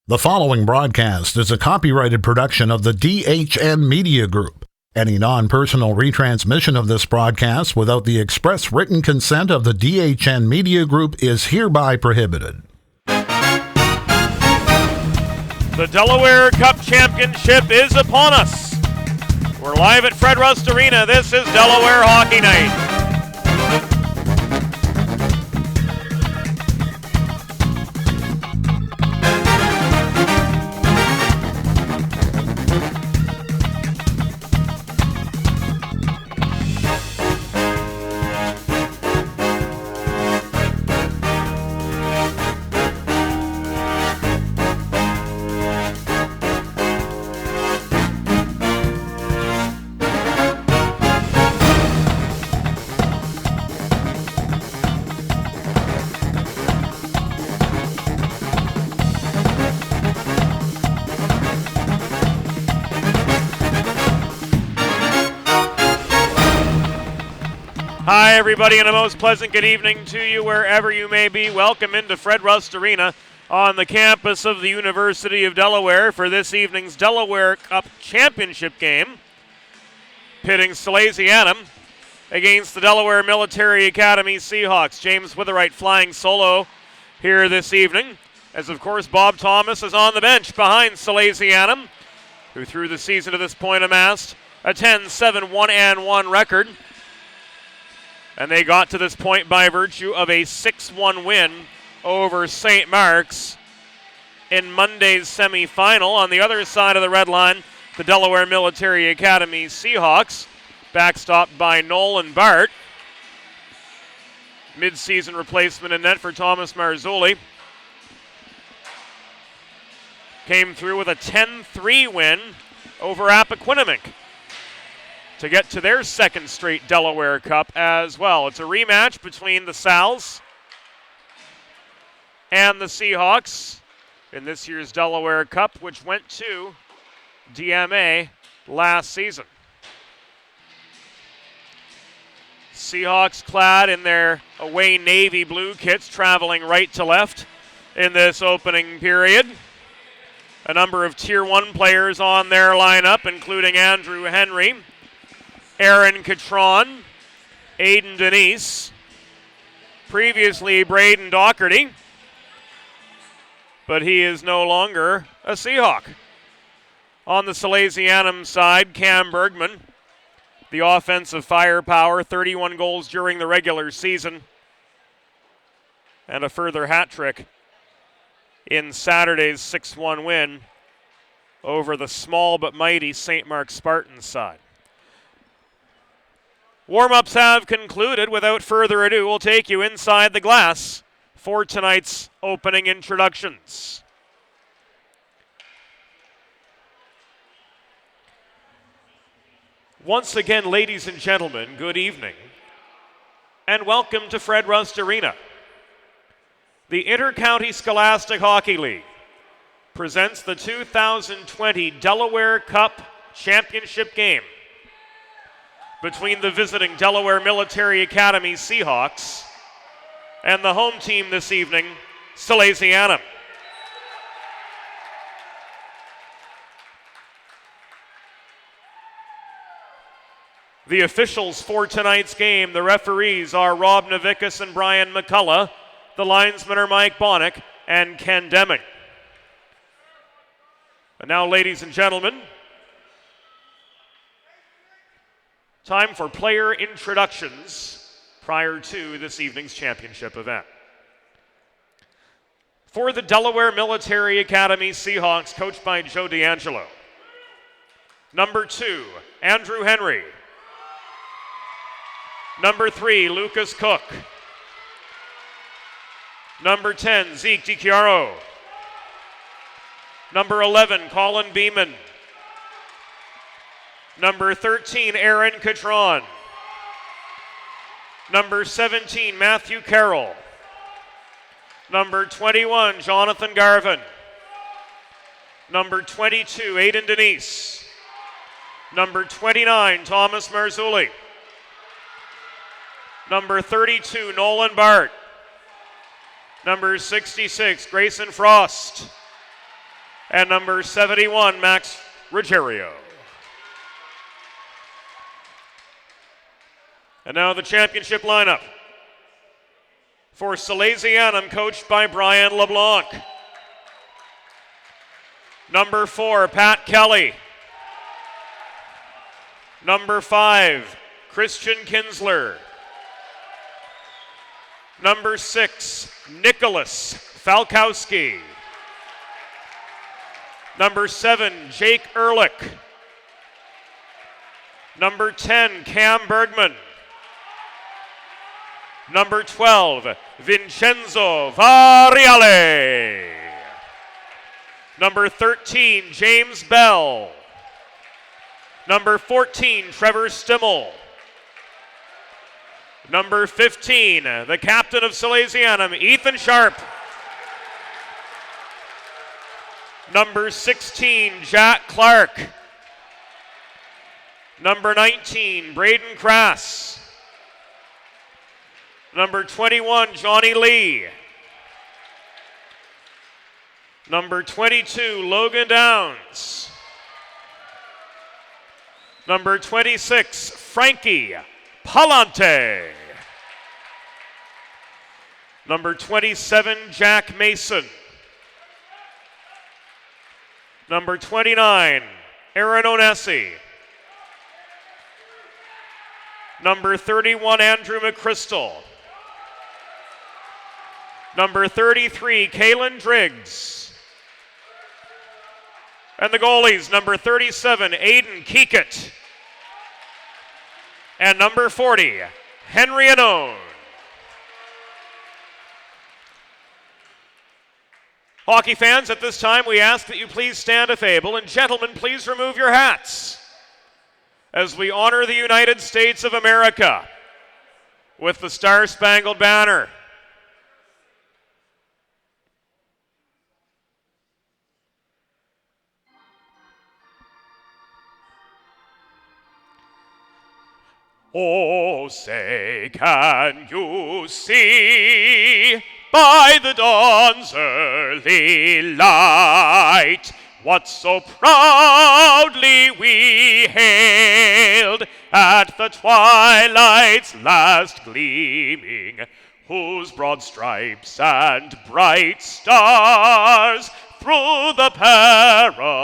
The following broadcast is a copyrighted production of the DHN Media Group. Any non-personal retransmission of this broadcast without the express written consent of the DHN Media Group is hereby prohibited. The Delaware Cup Championship is upon us. We're live at Fred Rust Arena. This is Delaware Hockey Night. Hi, everybody, and a most pleasant good evening to you wherever you may be. Welcome into Fred Rust Arena on the campus of the University of Delaware for this evening's Delaware Cup Championship game, pitting Salesianum against the Delaware Military Academy Seahawks. James Witherite flying solo here this evening, as of course Bob Thomas is on the bench behind Salesianum, who through the season to this point amassed a 10-7-1-1 record. And they got to this point by virtue of a 6-1 win over St. Mark's in Monday's semifinal. On the other side of the red line, the Delaware Military Academy Seahawks, backstopped by Nolan Bart. Mid-season replacement in net for Thomas Marzulli. Came through with a 10-3 win over Appoquinimink to get to their second straight Delaware Cup as well. It's a rematch between the Sals and the Seahawks in this year's Delaware Cup, which went to DMA last season. Seahawks clad in their away navy blue kits, traveling right to left in this opening period. A number of Tier 1 players on their lineup, including Andrew Henry, Aaron Catron, Aiden Denise, previously Braden Doherty, but he is no longer a Seahawk. On the Salesianum side, Cam Bergman, the offensive firepower, 31 goals during the regular season, and a further hat trick in Saturday's 6-1 win over the small but mighty St. Mark Spartans side. Warm-ups have concluded. Without further ado, we'll take you inside the glass for tonight's opening introductions. Once again, ladies and gentlemen, good evening, and welcome to Fred Rust Arena. The Inter-County Scholastic Hockey League presents the 2020 Delaware Cup Championship game between the visiting Delaware Military Academy Seahawks and the home team this evening, Salesianum. The officials for tonight's game, the referees are Rob Novickis and Brian McCullough. The linesmen are Mike Bonnick and Ken Deming. And now, ladies and gentlemen, time for player introductions prior to this evening's championship event. For the Delaware Military Academy Seahawks, coached by Joe D'Angelo. Number 2, Andrew Henry. Number 3, Lucas Cook. Number 10, Zeke DiChiaro. Number 11, Colin Beeman. Number 13, Aaron Catron. Number 17, Matthew Carroll. Number 21, Jonathan Garvin. Number 22, Aidan Denise. Number 29, Thomas Marzulli. Number 32, Nolan Bart. Number 66, Grayson Frost. And number 71, Max Ruggiero. And now the championship lineup. For Salesianum, coached by Brian LeBlanc. Number 4, Pat Kelly. Number 5, Christian Kinsler. Number 6, Nicholas Falkowski. Number 7, Jake Ehrlich. Number 10, Cam Bergman. Number 12, Vincenzo Variale. Number 13, James Bell. Number 14, Trevor Stimmel. Number 15, the captain of Salesianum, Ethan Sharp. Number 16, Jack Clark. Number 19, Braden Crass. Number 21, Johnny Lee. Number 22, Logan Downs. Number 26, Frankie Palante. Number 27, Jack Mason. Number 29, Aaron Onesi. Number 31, Andrew McChrystal. Number 33, Kalen Driggs. And the goalies, number 37, Aiden Keekett. And number 40, Henry Anone. Hockey fans, at this time we ask that you please stand if able, and gentlemen, please remove your hats as we honor the United States of America with the Star-Spangled Banner. Oh, say, can you see by the dawn's early light what so proudly we hailed at the twilight's last gleaming, whose broad stripes and bright stars through the perilous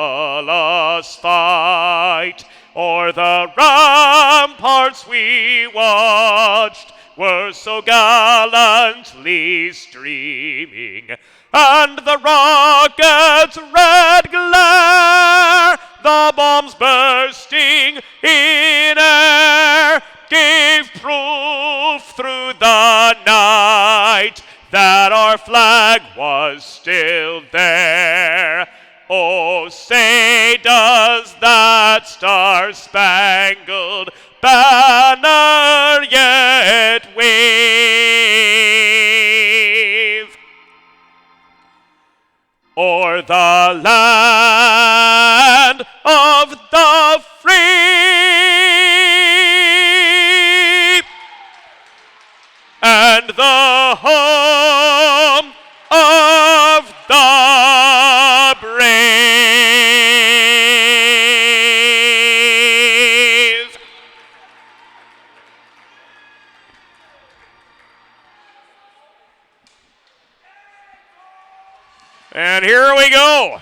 fight o'er the ramparts we watched were so gallantly streaming, and the rocket's red glare, the bombs bursting in air, gave proof through the night that our flag was still there. Oh, say does that star-spangled banner yet wave o'er the land of the free and the home of the brave. And here we go.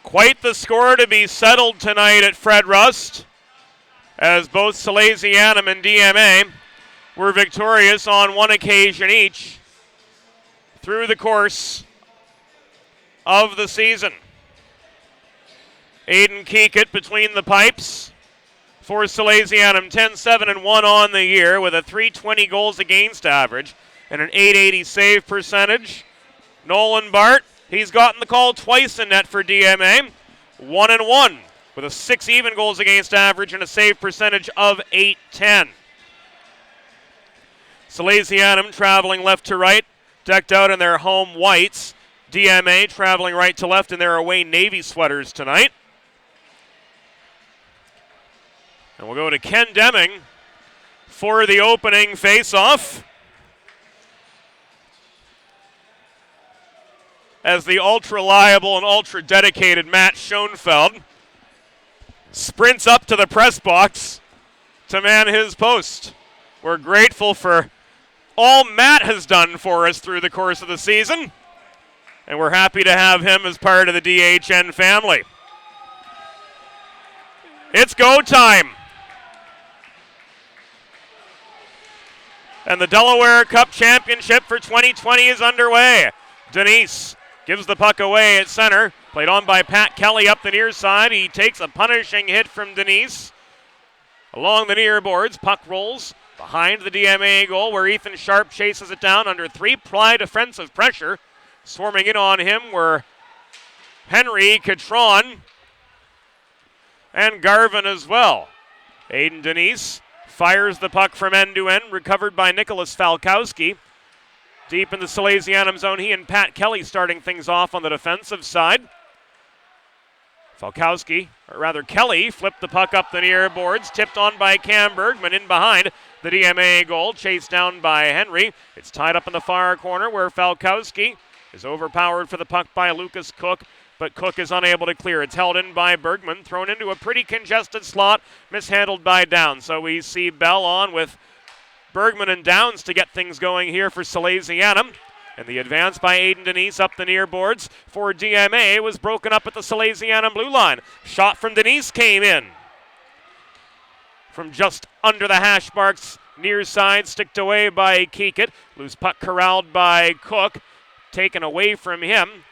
Quite the score to be settled tonight at Fred Rust, as both Salesianum and DMA were victorious on one occasion each through the course of the season. Aiden Keekett between the pipes for Salesianum, 10-7-1 on the year with a .320 goals against average and an .880 save percentage. Nolan Bart, he's gotten the call twice in net for DMA, 1-1 with a 6 even goals against average and a save percentage of .810. Salesianum traveling left to right, decked out in their home whites. DMA traveling right to left in their away navy sweaters tonight. And we'll go to Ken Deming for the opening face-off, as the ultra-reliable and ultra-dedicated Matt Schoenfeld sprints up to the press box to man his post. We're grateful for all Matt has done for us through the course of the season, and we're happy to have him as part of the DHN family. It's go time. And the Delaware Cup Championship for 2020 is underway. Denise gives the puck away at center. Played on by Pat Kelly up the near side. He takes a punishing hit from Denise. Along the near boards, puck rolls behind the DMA goal where Ethan Sharp chases it down under three-ply defensive pressure. Swarming in on him were Henry, Catron, and Garvin as well. Aiden Denise fires the puck from end to end, recovered by Nicholas Falkowski. Deep in the Salesianum zone, he and Pat Kelly starting things off on the defensive side. Kelly flipped the puck up the near boards, tipped on by Cam Bergman in behind the DMA goal, chased down by Henry. It's tied up in the far corner where Falkowski is overpowered for the puck by Lucas Cook, but Cook is unable to clear. It's held in by Bergman, thrown into a pretty congested slot, mishandled by Downs. So we see Bell on with Bergman and Downs to get things going here for Salesianum. And the advance by Aiden Denise up the near boards for DMA was broken up at the Salesianum blue line. Shot from Denise came in from just under the hash marks, near side, sticked away by Keekett. Loose puck corralled by Cook, taken away from him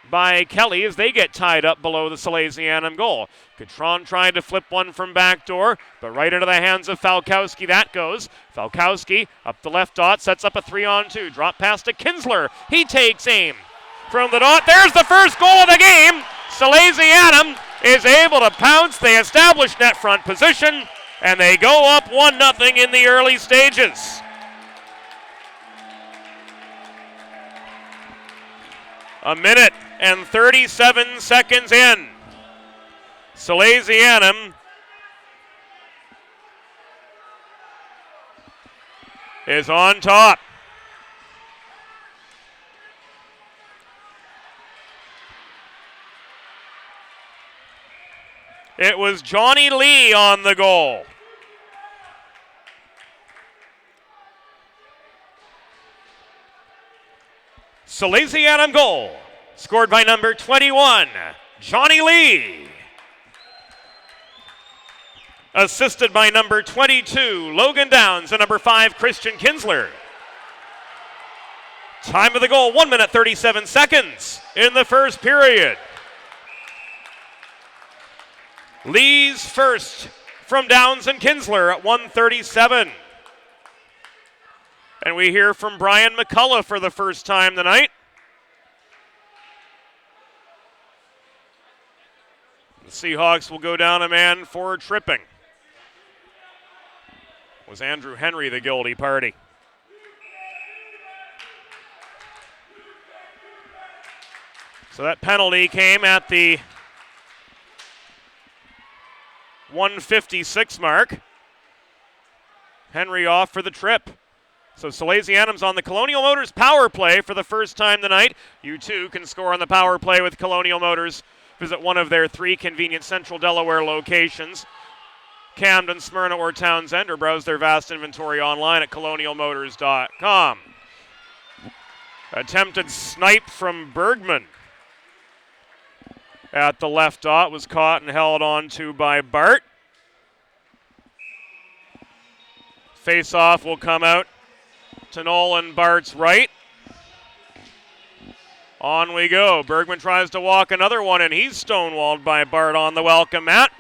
by Kelly as they get tied up below the Salesianum goal. Catron tried to flip one from backdoor, but right into the hands of Falkowski that goes. Falkowski up the left dot, sets up a 3-on-2. Drop pass to Kinsler. He takes aim from the dot. There's the first goal of the game. Salesianum is able to pounce. They establish net front position, and they go up 1-0 in the early stages. A minute and 37 seconds in. Salesianum is on top. It was Johnny Lee on the goal. Salesianum goal, scored by number 21, Johnny Lee. assisted by number 22, Logan Downs, and number 5, Christian Kinsler. Time of the goal, 1 minute 37 seconds in the first period. Lee's first from Downs and Kinsler at 1:37. And we hear from Brian McCullough for the first time tonight. The Seahawks will go down a man for tripping. Was Andrew Henry the guilty party? So that penalty came at the 1:56 mark. Henry off for the trip. So Salesianum's on the Colonial Motors power play for the first time tonight. You too can score on the power play with Colonial Motors. Visit one of their 3 convenient Central Delaware locations, Camden, Smyrna, or Townsend, or browse their vast inventory online at colonialmotors.com. Attempted snipe from Bergman at the left dot was caught and held on to by Bart. Face-off will come out to Nolan Bart's right. On we go. Bergman tries to walk another one, and he's stonewalled by Bart on the welcome mat.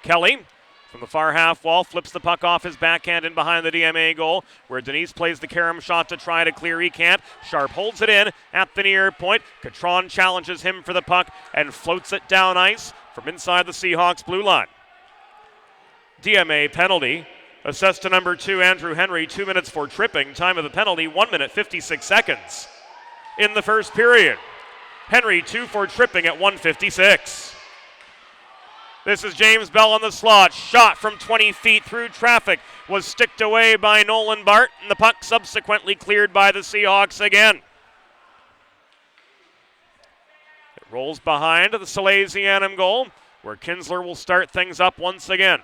Kelly from the far half wall flips the puck off his backhand in behind the DMA goal, where Denise plays the carom shot to try to clear. He can't. Sharp holds it in at the near point. Catron challenges him for the puck and floats it down ice from inside the Seahawks blue line. DMA penalty assessed to number 2, Andrew Henry, 2 minutes for tripping. Time of the penalty, 1 minute 56 seconds in the first period. Henry 2 for tripping at 1:56. This is James Bell on the slot. Shot from 20 feet through traffic was sticked away by Nolan Bart, and the puck subsequently cleared by the Seahawks again. It rolls behind the Salesianum goal, where Kinsler will start things up once again.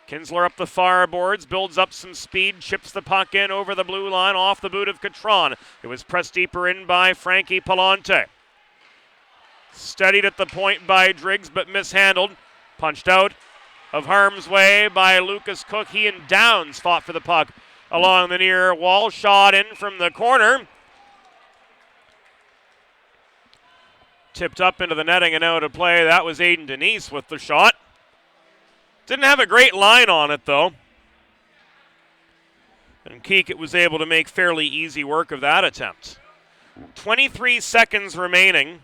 Kinsler up the far boards, builds up some speed, chips the puck in over the blue line off the boot of Catron. It was pressed deeper in by Frankie Palante. Studied at the point by Driggs, but mishandled. Punched out of harm's way by Lucas Cook. He and Downs fought for the puck along the near wall. Shot in from the corner. Tipped up into the netting and out of play. That was Aiden Denise with the shot. Didn't have a great line on it, though. And Keekett was able to make fairly easy work of that attempt. 23 seconds remaining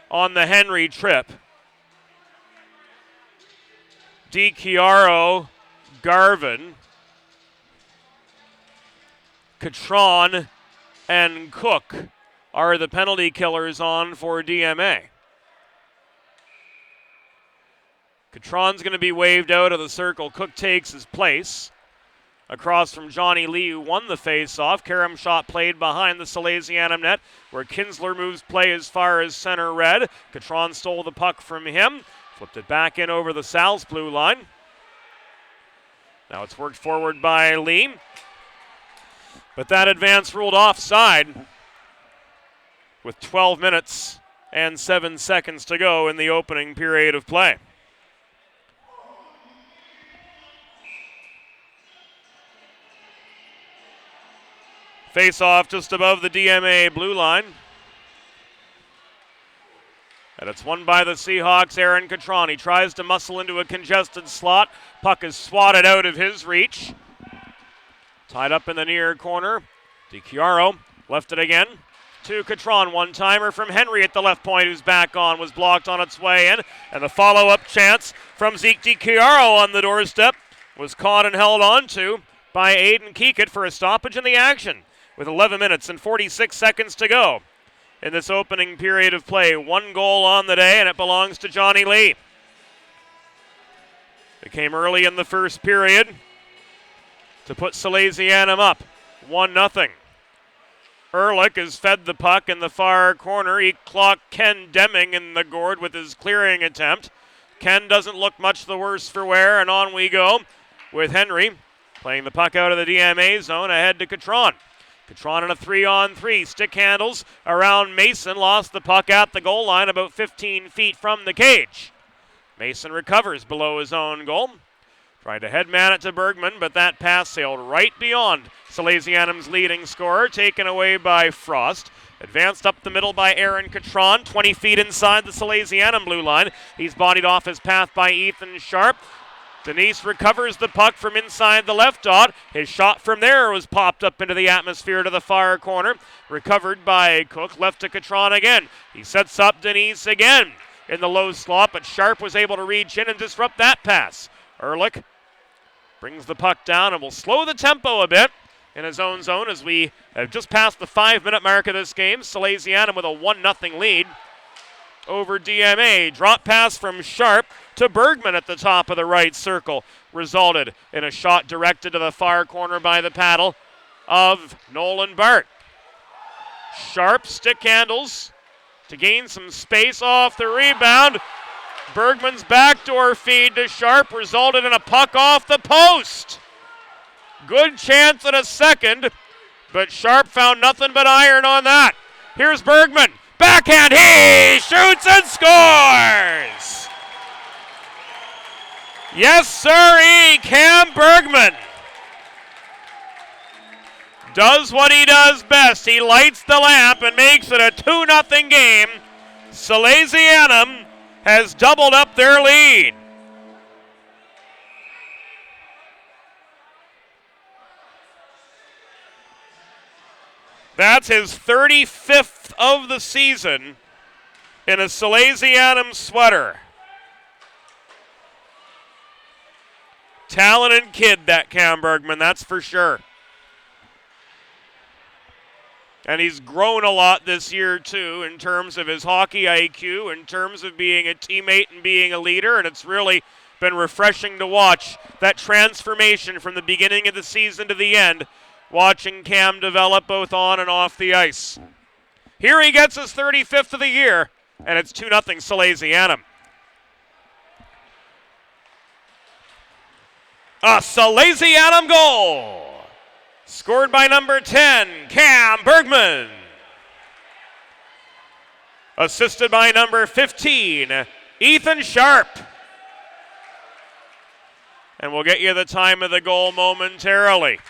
on the Henry trip. DiChiaro, Garvin, Catron, and Cook are the penalty killers on for DMA. Catron's going to be waved out of the circle. Cook takes his place across from Johnny Lee, who won the face-off. Carom shot played behind the Salesianum net, where Kinsler moves play as far as center red. Catron stole the puck from him, flipped it back in over the Sal's blue line. Now it's worked forward by Lee, but that advance ruled offside with 12 minutes and 7 seconds to go in the opening period of play. Face-off just above the DMA blue line. And it's won by the Seahawks, Aaron Catron. He tries to muscle into a congested slot. Puck is swatted out of his reach. Tied up in the near corner. DiChiaro left it again to Catron. One-timer from Henry at the left point, who's back on, was blocked on its way in. And the follow-up chance from Zeke DiChiaro on the doorstep was caught and held on to by Aiden Keekett for a stoppage in the action, with 11 minutes and 46 seconds to go in this opening period of play. 1 goal on the day, and it belongs to Johnny Lee. It came early in the first period to put Salesianum up 1-0. Ehrlich has fed the puck in the far corner. He clocked Ken Deming in the gourd with his clearing attempt. Ken doesn't look much the worse for wear, and on we go with Henry playing the puck out of the DMA zone ahead to Catron. Catron in a 3-on-3. Stick handles around Mason. Lost the puck at the goal line about 15 feet from the cage. Mason recovers below his own goal. Tried to headman it to Bergman, but that pass sailed right beyond Salesianum's leading scorer, taken away by Frost. Advanced up the middle by Aaron Catron, 20 feet inside the Salesianum blue line. He's bodied off his path by Ethan Sharp. Denise recovers the puck from inside the left dot. His shot from there was popped up into the atmosphere to the far corner. Recovered by Cook, left to Catron again. He sets up Denise again in the low slot, but Sharp was able to reach in and disrupt that pass. Ehrlich brings the puck down and will slow the tempo a bit in his own zone as we have just passed the 5-minute mark of this game. Salesianum with a 1-0 lead over DMA. Drop pass from Sharp to Bergman at the top of the right circle. Resulted in a shot directed to the far corner by the paddle of Nolan Bart. Sharp stick handles to gain some space off the rebound. Bergman's backdoor feed to Sharp resulted in a puck off the post. Good chance at a second, but Sharp found nothing but iron on that. Here's Bergman. Backhand, he shoots and scores! Yes, sir, Cam Bergman does what he does best. He lights the lamp and makes it a 2-0 game. Salesianum has doubled up their lead. That's his 35th of the season in a Salesianum sweater. Talented kid, that Cam Bergman, that's for sure. And he's grown a lot this year, too, in terms of his hockey IQ, in terms of being a teammate and being a leader, and it's really been refreshing to watch that transformation from the beginning of the season to the end, watching Cam develop both on and off the ice. Here he gets his 35th of the year, and it's 2-0 Salesianum. A Salesianum goal! Scored by number 10, Cam Bergman. Assisted by number 15, Ethan Sharp. And we'll get you the time of the goal momentarily.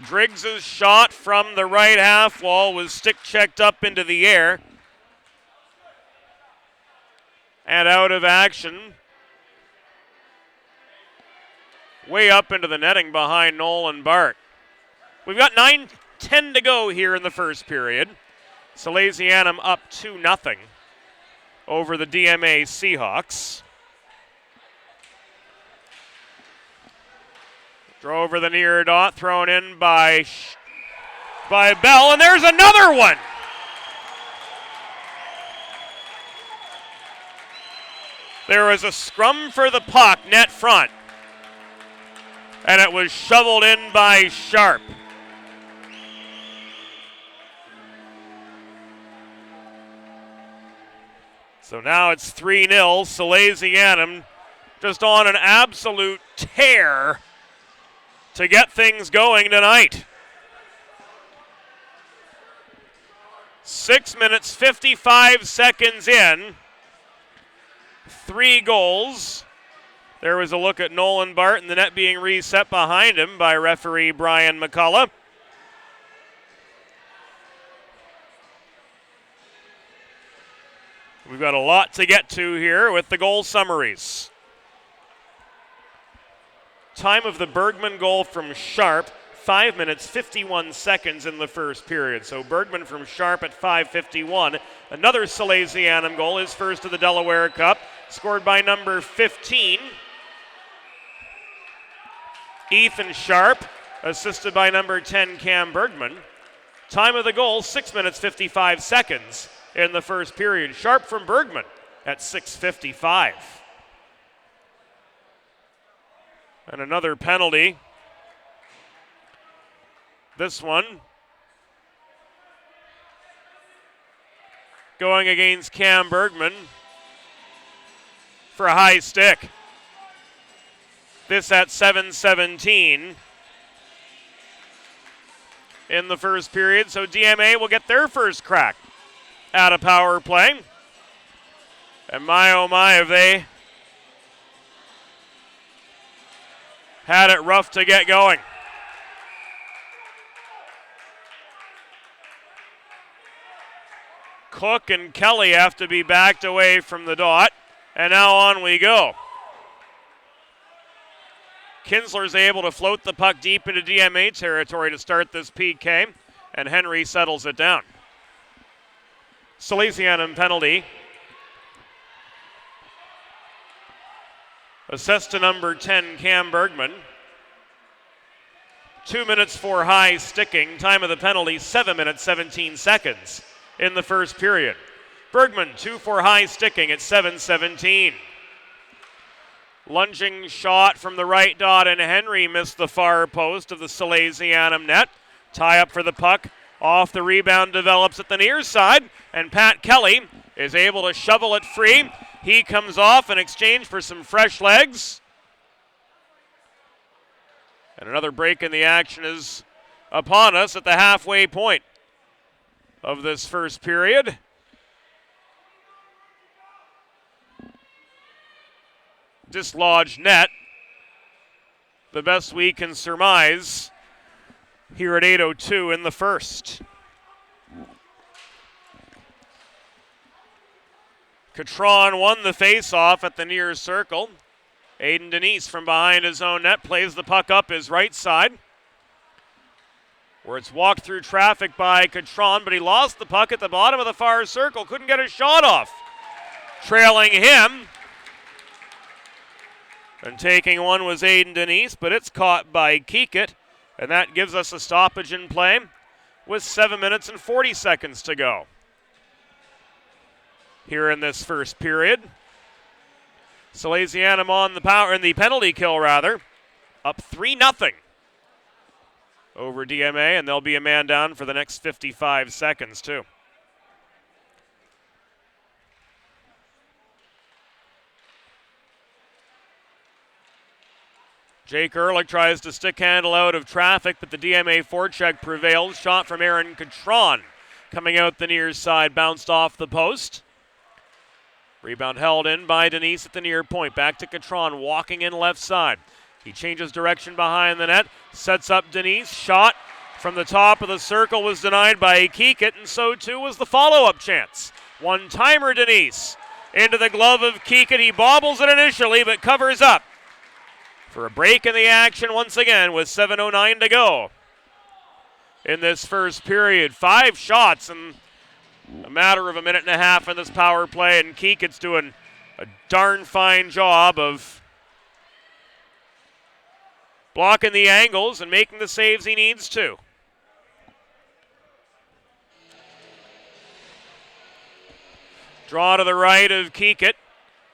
Driggs' shot from the right half wall was stick checked up into the air and out of action. Way up into the netting behind Nolan Bart. We've got 9:10 to go here in the first period. Salesianum up 2-0 over the DMA Seahawks. Throw over the near dot, thrown in by Bell, and there's another one. There was a scrum for the puck, net front, and it was shoveled in by Sharp. So now it's 3-0, Salesianum just on an absolute tear to get things going tonight. 6 minutes, 55 seconds in. 3 goals. There was a look at Nolan Bart and the net being reset behind him by referee Brian McCullough. We've got a lot to get to here with the goal summaries. Time of the Bergman goal from Sharp, 5 minutes, 51 seconds in the first period. So Bergman from Sharp at 5:51. Another Salesianum goal, his first of the Delaware Cup, scored by number 15. Ethan Sharp, assisted by number 10, Cam Bergman. Time of the goal, 6 minutes, 55 seconds in the first period. Sharp from Bergman at 6:55. And another penalty. This one going against Cam Bergman for a high stick. This at 7:17 in the first period. So DMA will get their first crack at a power play. And my oh my, have they had it rough to get going. Cook and Kelly have to be backed away from the dot, and now on we go. Kinsler's able to float the puck deep into DMA territory to start this PK, and Henry settles it down. Salesianum penalty. Assessed to number 10, Cam Bergman. 2 minutes for high sticking. Time of the penalty, 7 minutes, 17 seconds in the first period. Bergman, 2 for high sticking at 7:17. Lunging shot from the right dot, and Henry missed the far post of the Salesianum net. Tie up for the puck. Off the rebound, develops at the near side, and Pat Kelly is able to shovel it free. He comes off in exchange for some fresh legs. And another break in the action is upon us at the halfway point of this first period. Dislodged net. The best we can surmise here at 8:02 in the first. Catron won the face-off at the near circle. Aiden Denise from behind his own net plays the puck up his right side, where it's walked through traffic by Catron, but he lost the puck at the bottom of the far circle. Couldn't get a shot off. Trailing him and taking one was Aiden Denise, but it's caught by Keekett, and that gives us a stoppage in play with 7 minutes and 40 seconds to go here in this first period. Salesianum on the power, in the penalty kill rather, up 3-0 over DMA, and there'll be a man down for the next 55 seconds too. Jake Ehrlich tries to stick handle out of traffic, but the DMA forecheck prevails. Shot from Aaron Catron coming out the near side, bounced off the post. Rebound held in by Denise at the near point. Back to Catron, walking in left side. He changes direction behind the net, sets up Denise. Shot from the top of the circle was denied by Keekett, and so too was the follow-up chance. One-timer Denise into the glove of Keekett. He bobbles it initially, but covers up for a break in the action once again with 7:09 to go in this first period. 5 shots in a matter of a minute and a half in this power play, and Keekett's doing a darn fine job of blocking the angles and making the saves he needs to. Draw to the right of Keekett,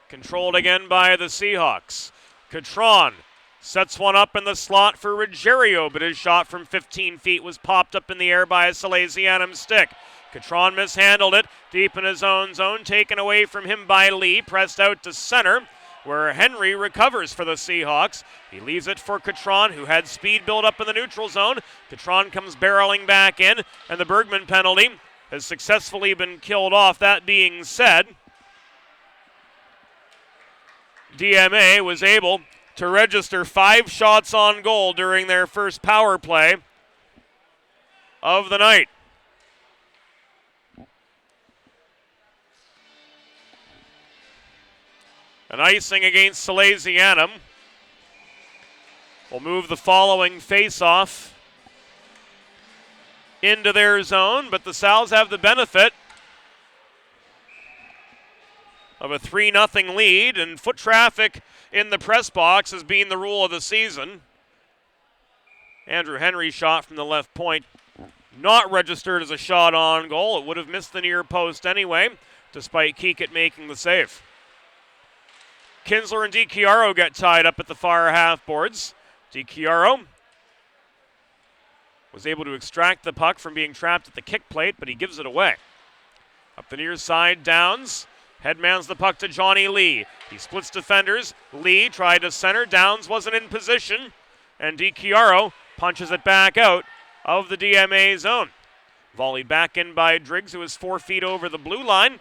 controlled again by the Seahawks. Catron sets one up in the slot for Ruggiero, but his shot from 15 feet was popped up in the air by a Salesianum stick. Catron mishandled it deep in his own zone, taken away from him by Lee, pressed out to center, where Henry recovers for the Seahawks. He leaves it for Catron, who had speed build up in the neutral zone. Catron comes barreling back in, and the Bergman penalty has successfully been killed off. That being said, DMA was able to register 5 shots on goal during their first power play of the night. An icing against Salesianum will move the following face-off into their zone, but the Sal's have the benefit of a 3-0 lead, and foot traffic in the press box has been the rule of the season. Andrew Henry's shot from the left point not registered as a shot on goal. It would have missed the near post anyway, despite Keekett making the save. Kinsler and DiChiaro get tied up at the far half boards. DiChiaro was able to extract the puck from being trapped at the kick plate, but he gives it away. Up the near side, Downs headmans the puck to Johnny Lee. He splits defenders. Lee tried to center. Downs wasn't in position, and DiChiaro punches it back out of the DMA zone. Volleyed back in by Driggs, who is 4 feet over the blue line,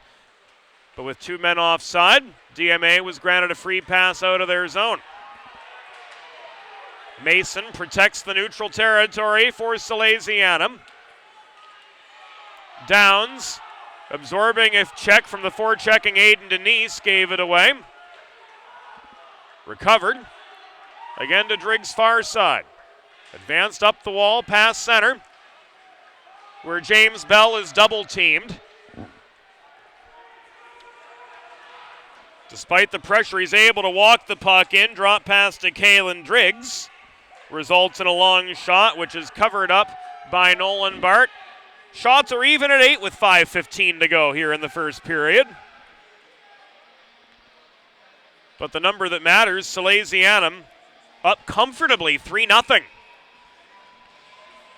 But with 2 men offside, DMA was granted a free pass out of their zone. Mason protects the neutral territory for Salesianum. Downs, absorbing a check from the forechecking Aiden Denise, gave it away. Recovered. Again to Driggs' far side. Advanced up the wall, past center, where James Bell is double-teamed. Despite the pressure, he's able to walk the puck in, drop pass to Kalen Driggs. Results in a long shot, which is covered up by Nolan Bart. Shots are even at 8 with 5:15 to go here in the first period. But the number that matters, Salesianum up comfortably 3-0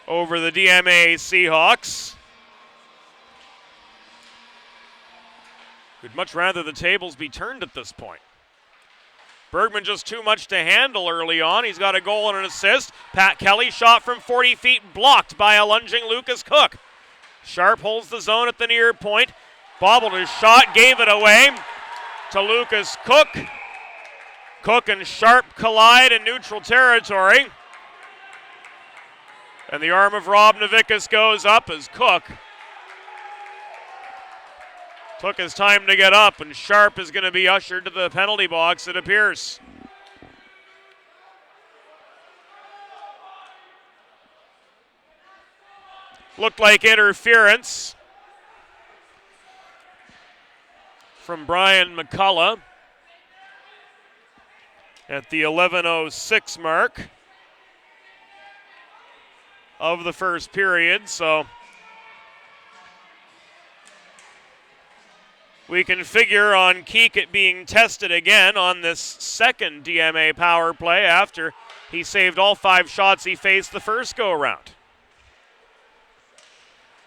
over the DMA Seahawks. Would much rather the tables be turned at this point. Bergman just too much to handle early on. He's got a goal and an assist. Pat Kelly shot from 40 feet, blocked by a lunging Lucas Cook. Sharp holds the zone at the near point. Bobbled his shot, gave it away to Lucas Cook. Cook and Sharp collide in neutral territory. And the arm of Rob Novickis goes up as Cook took his time to get up, and Sharp is going to be ushered to the penalty box, it appears. Looked like interference from Brian McCullough at the 11:06 mark of the first period, so we can figure on Keekett being tested again on this second DMA power play after he saved all 5 shots he faced the first go-around.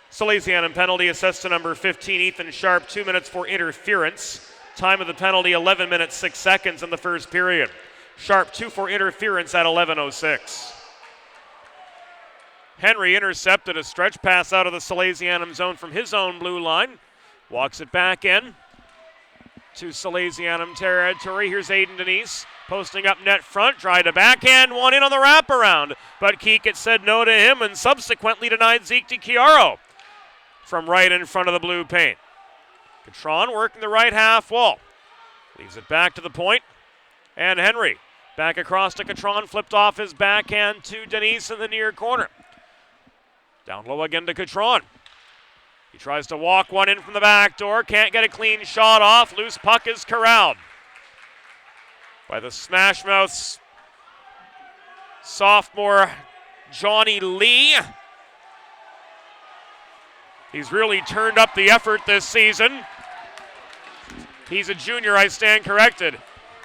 Salesianum penalty assessed to number 15, Ethan Sharp, 2 minutes for interference. Time of the penalty, 11 minutes, 6 seconds in the first period. Sharp 2 for interference at 11:06. Henry intercepted a stretch pass out of the Salesianum zone from his own blue line. Walks it back in to Salesianum territory. Here's Aiden Denise posting up net front. Tried to backhand one in on the wraparound, but Keekett said no to him and subsequently denied Zeke DiChiaro from right in front of the blue paint. Catron working the right half wall. Leaves it back to the point. And Henry back across to Catron, flipped off his backhand to Denise in the near corner. Down low again to Catron. He tries to walk one in from the back door, can't get a clean shot off. Loose puck is corralled by the Smash Mouth's sophomore Johnny Lee. He's really turned up the effort this season. He's a junior, I stand corrected.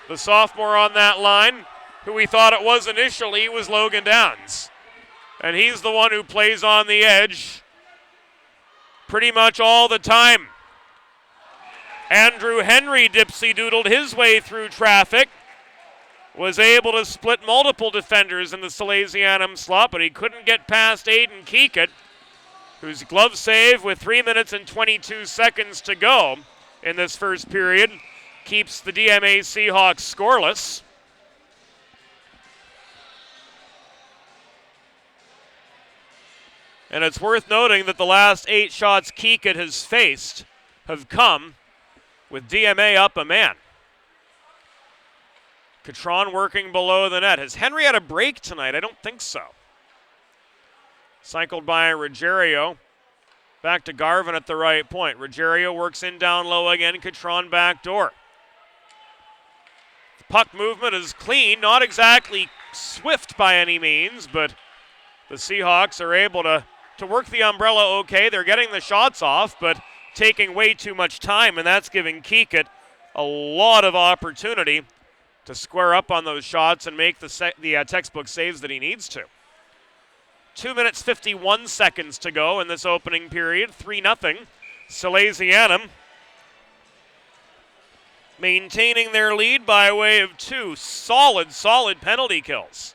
The sophomore on that line, who we thought it was initially, was Logan Downs. And he's the one who plays on the edge pretty much all the time. Andrew Henry dipsy-doodled his way through traffic, was able to split multiple defenders in the Salesianum slot, but he couldn't get past Aiden Keekett, whose glove save with 3 minutes and 22 seconds to go in this first period keeps the DMA Seahawks scoreless. And it's worth noting that the last 8 shots Keekett has faced have come with DMA up a man. Catron working below the net. Has Henry had a break tonight? I don't think so. Cycled by Ruggiero. Back to Garvin at the right point. Ruggiero works in down low again. Catron back door. The puck movement is clean. Not exactly swift by any means, but the Seahawks are able to work the umbrella okay. They're getting the shots off, but taking way too much time, and that's giving Keekett a lot of opportunity to square up on those shots and make the textbook saves that he needs to. 2 minutes, 51 seconds to go in this opening period. 3-0. Salesianum maintaining their lead by way of 2 solid penalty kills.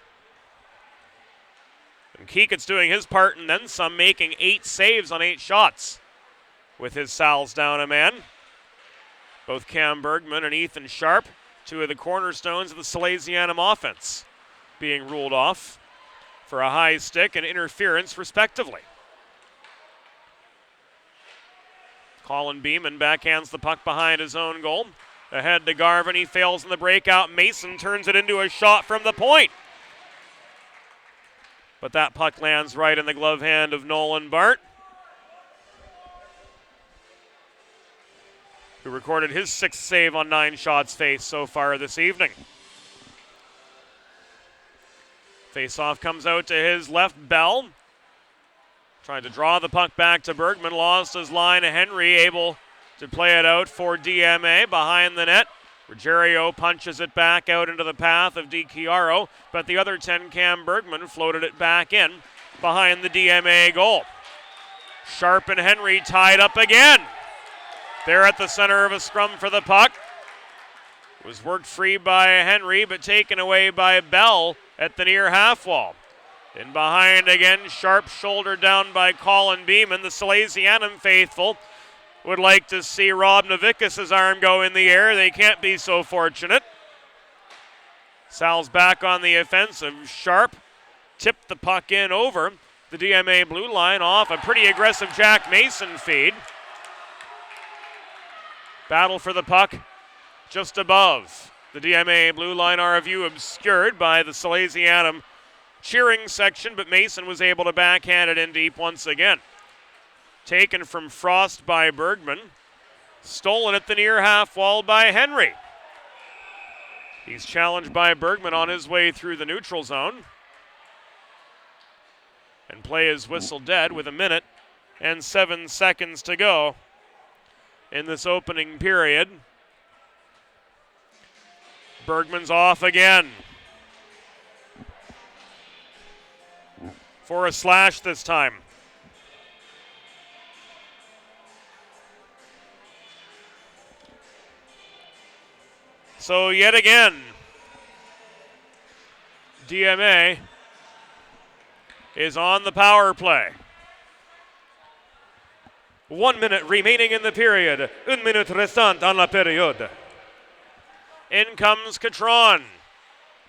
And Keekett's doing his part and then some, making 8 saves on 8 shots with his Sal's down a man. Both Cam Bergman and Ethan Sharp, two of the cornerstones of the Salesianum offense, being ruled off for a high stick and interference, respectively. Colin Beeman backhands the puck behind his own goal. Ahead to Garvin, he fails in the breakout. Mason turns it into a shot from the point. But that puck lands right in the glove hand of Nolan Bart, who recorded his 6th save on 9 shots faced so far this evening. Faceoff comes out to his left, Bell. Trying to draw the puck back to Bergman, lost his line. Henry able to play it out for DMA behind the net. Ruggiero punches it back out into the path of DiChiaro, but the other 10, Cam Bergman, floated it back in behind the DMA goal. Sharp and Henry tied up again. They're at the center of a scrum for the puck. It was worked free by Henry, but taken away by Bell at the near half wall. In behind again, Sharp shouldered down by Colin Beeman. The Salesianum faithful would like to see Rob Novickas' arm go in the air. They can't be so fortunate. Sal's back on the offensive. Sharp tipped the puck in over the DMA blue line off a pretty aggressive Jack Mason feed. Battle for the puck just above the DMA blue line. Our view obscured by the Salesianum cheering section, but Mason was able to backhand it in deep once again. Taken from Frost by Bergman. Stolen at the near half wall by Henry. He's challenged by Bergman on his way through the neutral zone. And play is whistled dead with 1 minute and 7 seconds to go in this opening period. Bergman's off again for a slash this time. So yet again, DMA is on the power play. 1 minute remaining in the period. 1 minute restant en la période. In comes Catron.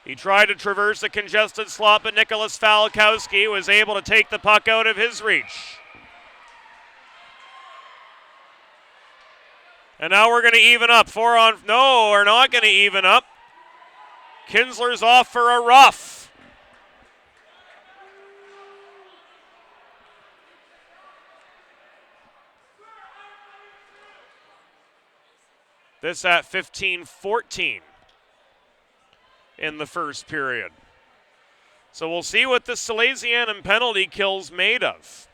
He tried to traverse a congested slot, but Nicholas Falkowski was able to take the puck out of his reach. And now we're going to even up. No, we're not going to even up. Kinsler's off for a rough. This at 15-14 in the first period. So we'll see what the Salesianum penalty kill's made of.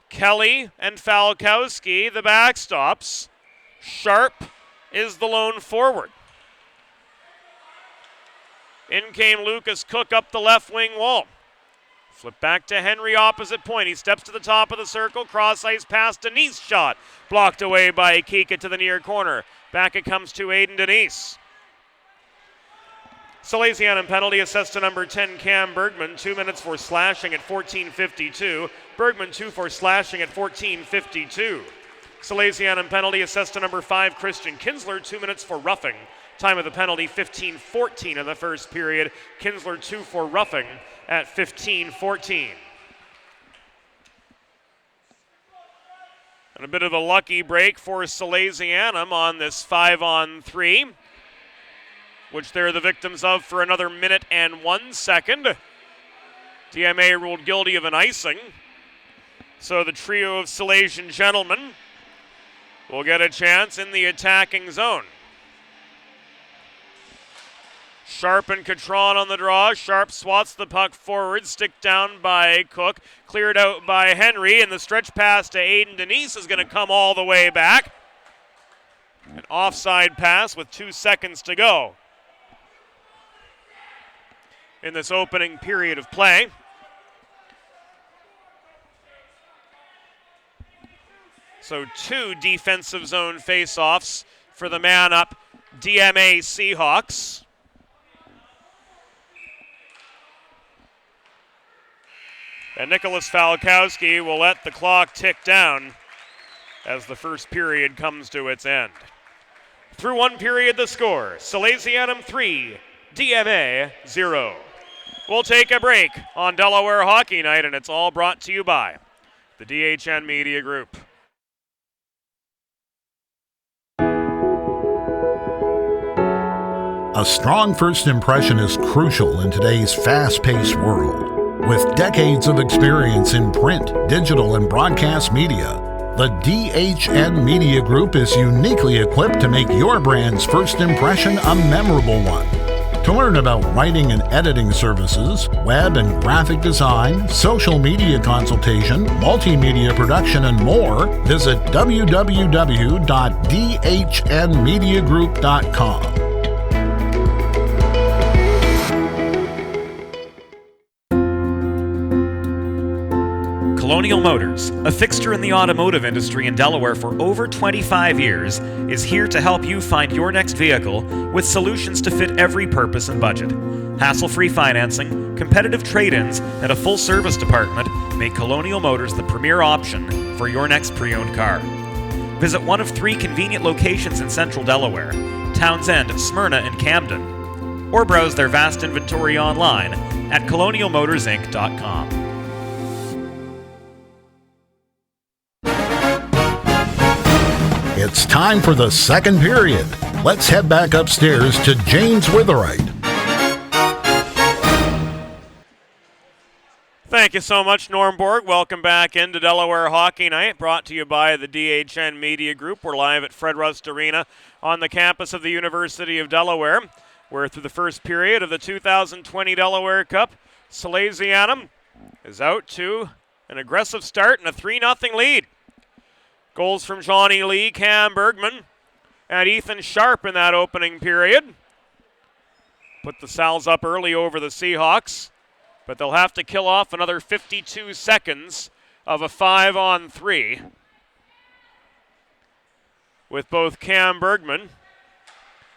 Kelly and Falkowski, the backstops. Sharp is the lone forward. In came Lucas Cook up the left wing wall. Flip back to Henry, opposite point. He steps to the top of the circle. Cross ice pass. Denise shot. Blocked away by Kika to the near corner. Back it comes to Aiden Denise. Salesianum penalty assessed to number 10, Cam Bergman. 2 minutes for slashing at 14:52. Bergman 2 for slashing at 14:52. Salesianum penalty assessed to number 5, Christian Kinsler. 2 minutes for roughing. Time of the penalty 15-14 in the first period. Kinsler 2 for roughing at 15-14. And a bit of a lucky break for Salesianum on this 5-on-3, which they're the victims of for another minute and 1 second. DMA ruled guilty of an icing. So the trio of Salesian gentlemen will get a chance in the attacking zone. Sharp and Catron on the draw. Sharp swats the puck forward. Stick down by Cook. Cleared out by Henry. And the stretch pass to Aiden Denise is going to come all the way back. An offside pass with 2 seconds to go in this opening period of play. So 2 defensive zone face-offs for the man-up DMA Seahawks. And Nicholas Falkowski will let the clock tick down as the first period comes to its end. Through one period, the score, Salesianum 3, DMA 0. We'll take a break on Delaware Hockey Night, and it's all brought to you by the DHN Media Group. A strong first impression is crucial in today's fast-paced world. With decades of experience in print, digital, and broadcast media, the DHN Media Group is uniquely equipped to make your brand's first impression a memorable one. To learn about writing and editing services, web and graphic design, social media consultation, multimedia production, and more, visit www.dhnmediagroup.com. Colonial Motors, a fixture in the automotive industry in Delaware for over 25 years, is here to help you find your next vehicle with solutions to fit every purpose and budget. Hassle-free financing, competitive trade-ins, and a full service department make Colonial Motors the premier option for your next pre-owned car. Visit one of 3 convenient locations in central Delaware, Townsend, Smyrna, and Camden, or browse their vast inventory online at colonialmotorsinc.com. It's time for the second period. Let's head back upstairs to James Witherite. Thank you so much, Norm Borg. Welcome back into Delaware Hockey Night, brought to you by the DHN Media Group. We're live at Fred Rust Arena on the campus of the University of Delaware. We're through the first period of the 2020 Delaware Cup. Salesianum is out to an aggressive start and a 3-0 lead. Goals from Johnny Lee, Cam Bergman, and Ethan Sharp in that opening period. Put the Sals up early over the Seahawks, but they'll have to kill off another 52 seconds of a 5-on-3 with both Cam Bergman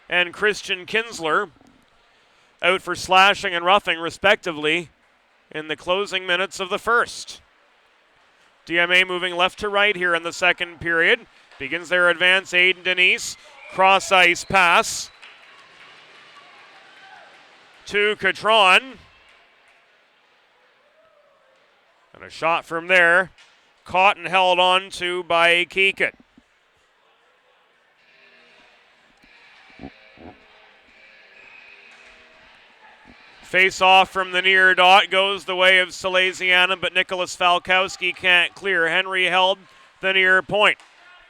and Christian Kinsler out for slashing and roughing, respectively, in the closing minutes of the first. DMA moving left to right here in the second period. Begins their advance, Aiden Denise. Cross-ice pass to Catron. And a shot from there. Caught and held on to by Keekett. Face off from the near dot goes the way of Salesianum, but Nicholas Falkowski can't clear. Henry held the near point.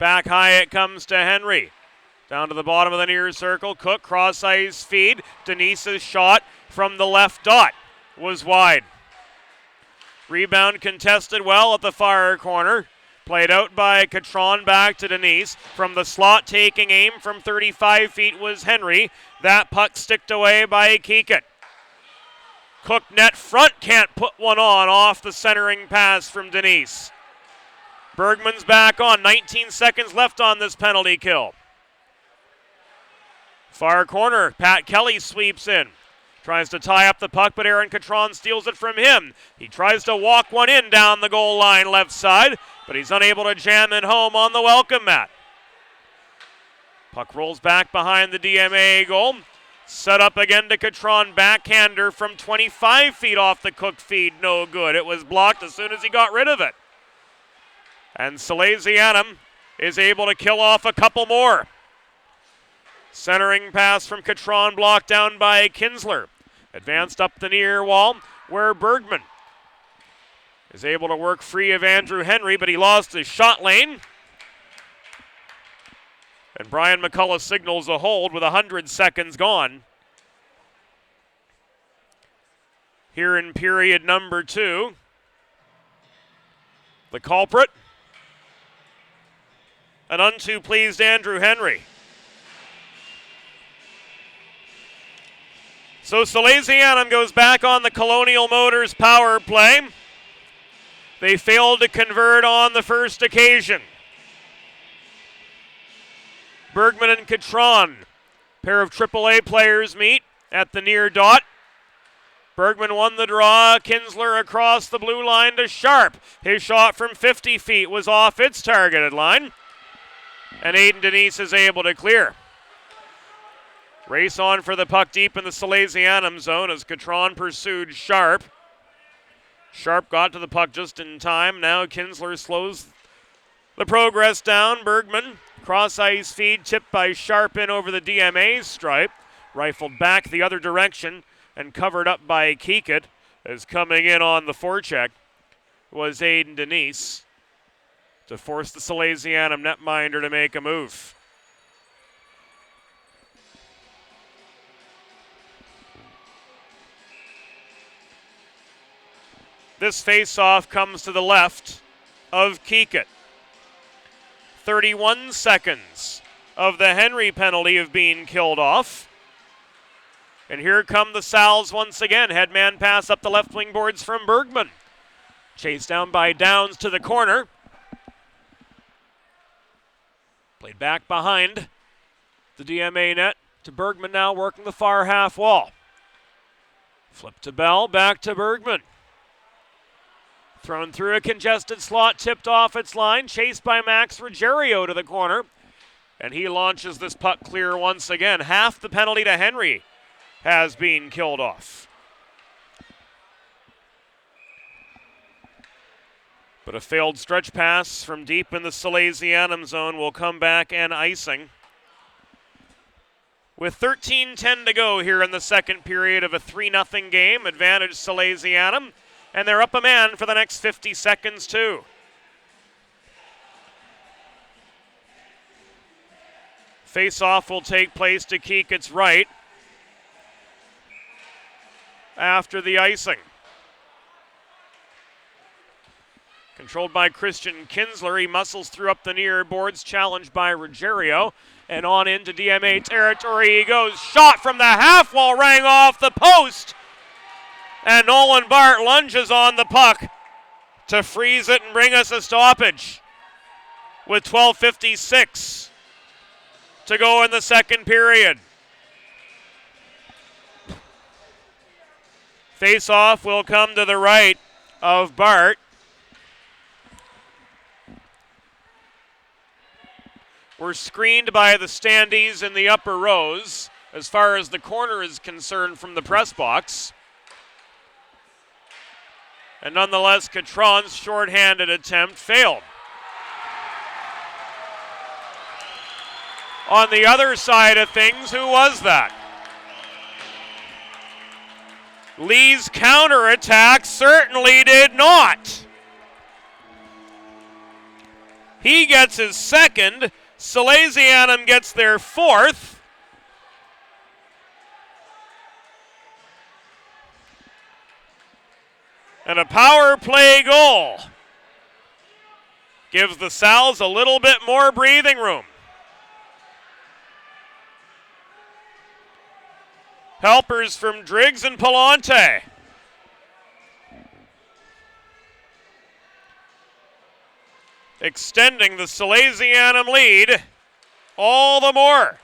Back high it comes to Henry. Down to the bottom of the near circle. Cook cross-ice feed. Denise's shot from the left dot was wide. Rebound contested well at the far corner. Played out by Catron back to Denise. From the slot taking aim from 35 feet was Henry. That puck sticked away by Keekett. Cook net front, can't put one on off the centering pass from Denise. Bergman's back on, 19 seconds left on this penalty kill. Far corner, Pat Kelly sweeps in. Tries to tie up the puck, but Aaron Catron steals it from him. He tries to walk one in down the goal line left side, but he's unable to jam it home on the welcome mat. Puck rolls back behind the DMA goal. Set up again to Catron, backhander from 25 feet off the Cook feed, no good. It was blocked as soon as he got rid of it. And Salesianum is able to kill off a couple more. Centering pass from Catron, blocked down by Kinsler. Advanced up the near wall where Bergman is able to work free of Andrew Henry, but he lost his shot lane. And Brian McCullough signals a hold with 100 seconds gone. Here in period number 2. The culprit, an unto pleased Andrew Henry. So Salesianum goes back on the Colonial Motors power play. They failed to convert on the first occasion. Bergman and Catron, pair of AAA players, meet at the near dot. Bergman won the draw. Kinsler across the blue line to Sharp. His shot from 50 feet was off its targeted line. And Aiden Denise is able to clear. Race on for the puck deep in the Salesianum zone as Catron pursued Sharp. Sharp got to the puck just in time. Now Kinsler slows the progress down. Bergman, cross ice feed, tipped by Sharp in over the DMA stripe. Rifled back the other direction and covered up by Keekett, as coming in on the forecheck was Aiden Denise to force the Salesianum netminder to make a move. This face-off comes to the left of Keekett. 31 seconds of the Henry penalty of being killed off. And here come the Sal's once again. Headman pass up the left wing boards from Bergman. Chased down by Downs to the corner. Played back behind the DMA net to Bergman, now working the far half wall. Flip to Bell, back to Bergman. Thrown through a congested slot, tipped off its line, chased by Max Ruggiero to the corner. And he launches this puck clear once again. Half the penalty to Henry has been killed off. But a failed stretch pass from deep in the Salesianum zone will come back and icing. With 13:10 to go here in the second period of a 3-0 game, advantage Salesianum. And they're up a man for the next 50 seconds, too. Face-off will take place to Keekett's right after the icing. Controlled by Christian Kinsler. He muscles through up the near boards, challenged by Ruggiero. And on into DMA territory he goes. Shot from the half wall, rang off the post. And Nolan Bart lunges on the puck to freeze it and bring us a stoppage with 12:56 to go in the second period. Face-off will come to the right of Bart. We're screened by the standees in the upper rows as far as the corner is concerned from the press box. And nonetheless, Catron's shorthanded attempt failed. On the other side of things, who was that? Lee's counterattack certainly did not. He gets his second. Salesianum gets their fourth. And a power play goal gives the Sal's a little bit more breathing room. Helpers from Driggs and Palante. Extending the Salesianum lead all the more.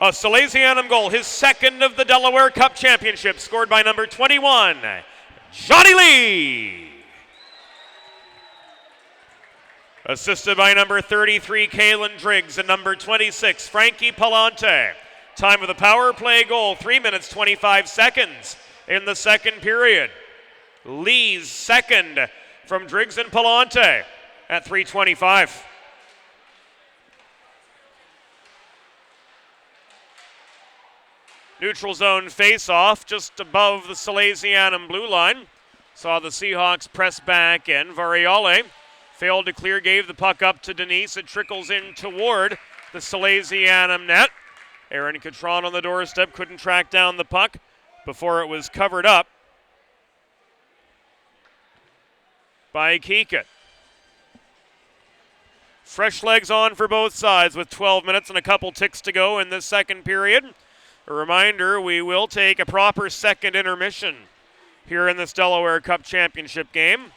A Salesianum goal, his second of the Delaware Cup Championship, scored by number 21, Johnny Lee. Assisted by number 33, Kalen Driggs, and number 26, Frankie Palante. Time of the power play goal, 3 minutes, 25 seconds in the second period. Lee's second from Driggs and Palante at 3:25. Neutral zone face-off just above the Salesianum blue line. Saw the Seahawks press back in. Variale failed to clear, gave the puck up to Denise. It trickles in toward the Salesianum net. Aaron Catron on the doorstep, couldn't track down the puck before it was covered up by Keekett. Fresh legs on for both sides with 12 minutes and a couple ticks to go in this second period. A reminder, we will take a proper second intermission here in this Delaware Cup Championship game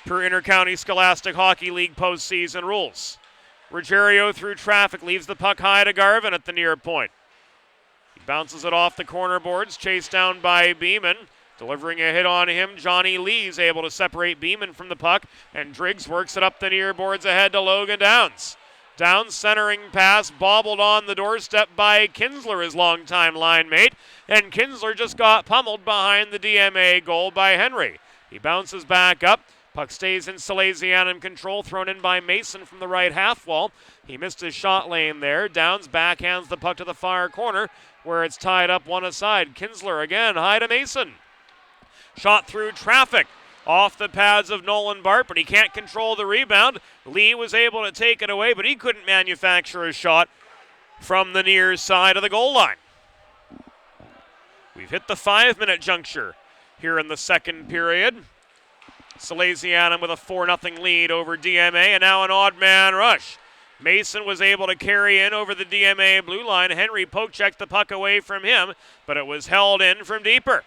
per Intercounty Scholastic Hockey League postseason rules. Ruggiero through traffic leaves the puck high to Garvin at the near point. He bounces it off the corner boards, chased down by Beeman. Delivering a hit on him, Johnny Lee's able to separate Beeman from the puck, and Driggs works it up the near boards ahead to Logan Downs. Downs centering pass, bobbled on the doorstep by Kinsler, his longtime line mate, and Kinsler just got pummeled behind the DMA goal by Henry. He bounces back up. Puck stays in Salesianum control, thrown in by Mason from the right half wall. He missed his shot lane there. Downs backhands the puck to the far corner, where it's tied up one aside. Kinsler again, high to Mason. Shot through traffic off the pads of Nolan Bart, but he can't control the rebound. Lee was able to take it away, but he couldn't manufacture a shot from the near side of the goal line. We've hit the 5-minute juncture here in the second period. Salesianum with a 4-0 lead over DMA, and now an odd man rush. Mason was able to carry in over the DMA blue line. Henry poke-checked the puck away from him, but it was held in from deeper.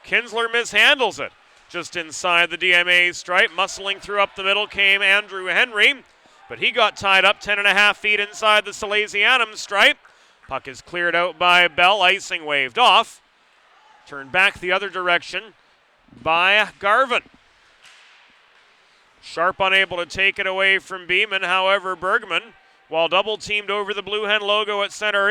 Kinsler mishandles it. Just inside the DMA stripe, muscling through up the middle came Andrew Henry, but he got tied up 10.5 feet inside the Salesianum stripe. Puck is cleared out by Bell, icing waved off. Turned back the other direction by Garvin. Sharp unable to take it away from Beeman, however Bergman, while double teamed over the Blue Hen logo at center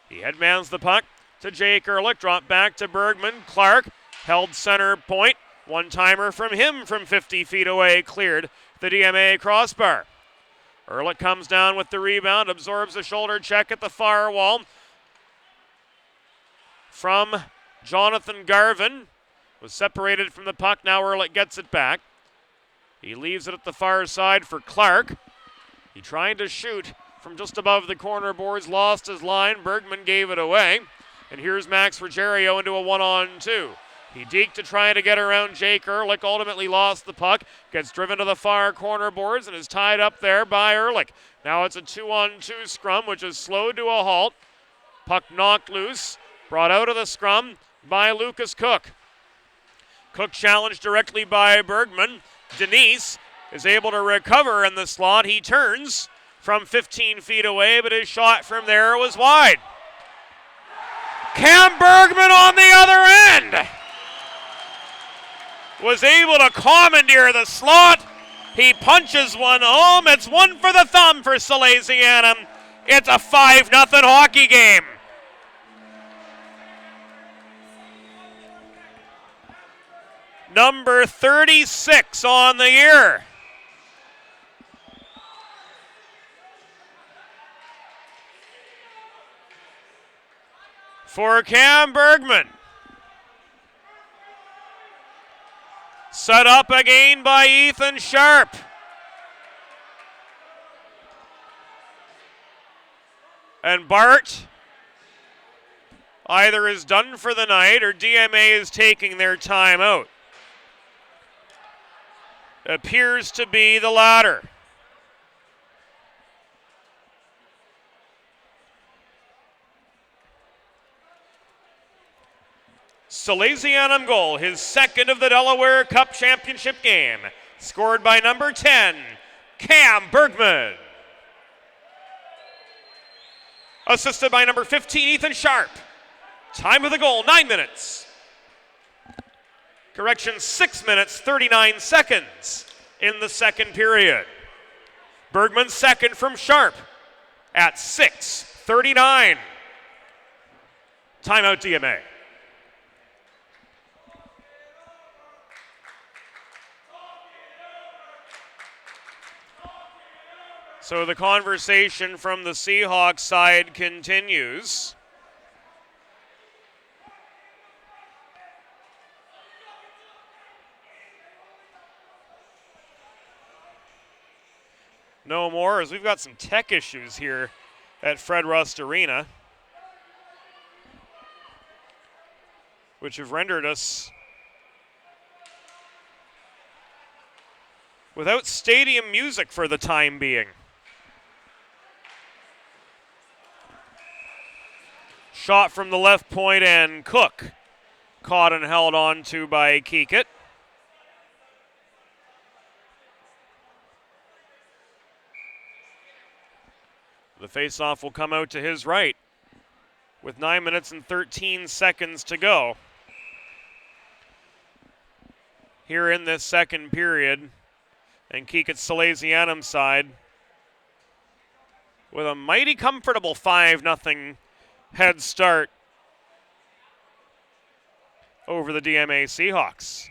he headmans the puck to Jake Ehrlich, dropped back to Bergman. Clark held center point. One-timer from him from 50 feet away, cleared the DMA crossbar. Ehrlich comes down with the rebound, absorbs a shoulder check at the far wall from Jonathan Garvin. Was separated from the puck, now Ehrlich gets it back. He leaves it at the far side for Clark. He tried to shoot from just above the corner boards, lost his line. Bergman gave it away. And here's Max Ruggiero into a 1-on-2. He deked to try to get around Jake Ehrlich, ultimately lost the puck, gets driven to the far corner boards and is tied up there by Ehrlich. Now it's a 2-on-2 scrum, which is slowed to a halt. Puck knocked loose, brought out of the scrum by Lucas Cook. Cook challenged directly by Bergman. Denise is able to recover in the slot. He turns from 15 feet away, but his shot from there was wide. Cam Bergman on the other end was able to commandeer the slot. He punches one home. It's one for the thumb for Salesianum. It's a 5-0 hockey game. Number 36 on the year. For Cam Bergman. Set up again by Ethan Sharp. And Bart either is done for the night or DMA is taking their time out. Appears to be the latter. Salesianum goal, his second of the Delaware Cup Championship game, scored by number 10, Cam Bergman. Assisted by number 15, Ethan Sharp. Time of the goal, 9 minutes. Correction, 6 minutes, 39 seconds in the second period. Bergman second from Sharp at 6:39. Timeout DMA. So the conversation from the Seahawks side continues. No more, as we've got some tech issues here at Fred Rust Arena, which have rendered us without stadium music for the time being. Shot from the left point, and Cook caught and held on to by Keekett. The faceoff will come out to his right with 9 minutes and 13 seconds to go. here in this second period. And Keekat's Salesianum side with a mighty comfortable 5-0 head start over the DMA Seahawks.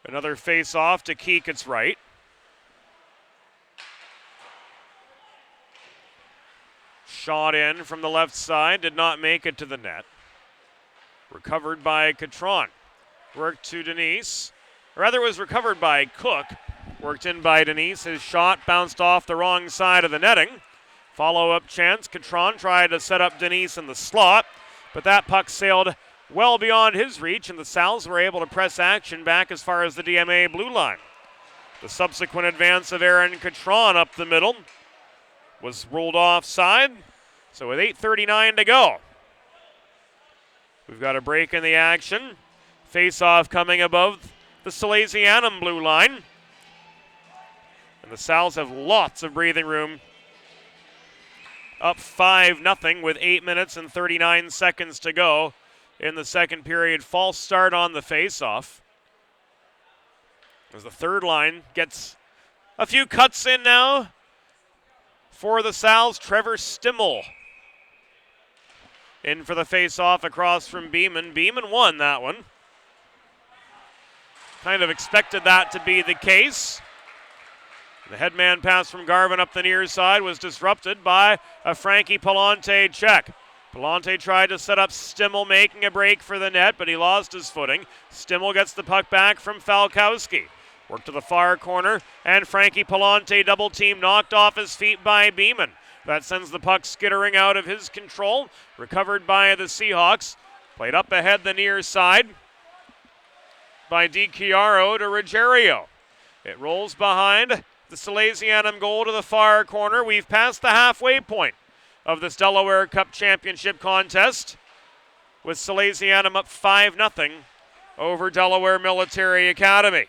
Another face-off to Keekat's right. Shot in from the left side, did not make it to the net. Recovered by Catron. Worked to Denise. Or rather, it was recovered by Cook. Worked in by Denise. His shot bounced off the wrong side of the netting. Follow-up chance. Catron tried to set up Denise in the slot, but that puck sailed well beyond his reach, and the Sal's were able to press action back as far as the DMA blue line. The subsequent advance of Aaron Catron up the middle was ruled offside. So with 8:39 to go, we've got a break in the action. Face-off coming above the Salesianum blue line. And the Sal's have lots of breathing room. Up 5-0 with 8 minutes and 39 seconds to go in the second period. False start on the face-off, as the third line gets a few cuts in now for the Sal's. Trevor Stimmel in for the face-off across from Beeman. Beeman won that one. Kind of expected that to be the case. The headman pass from Garvin up the near side was disrupted by a Frankie Palante check. Palante tried to set up Stimmel, making a break for the net, but he lost his footing. Stimmel gets the puck back from Falkowski. Work to the far corner, and Frankie Palante double team knocked off his feet by Beeman. That sends the puck skittering out of his control. Recovered by the Seahawks. Played up ahead the near side by DiChiaro to Ruggiero. It rolls behind the Salesianum goal to the far corner. We've passed the halfway point of this Delaware Cup Championship contest, with Salesianum up 5-0 over Delaware Military Academy.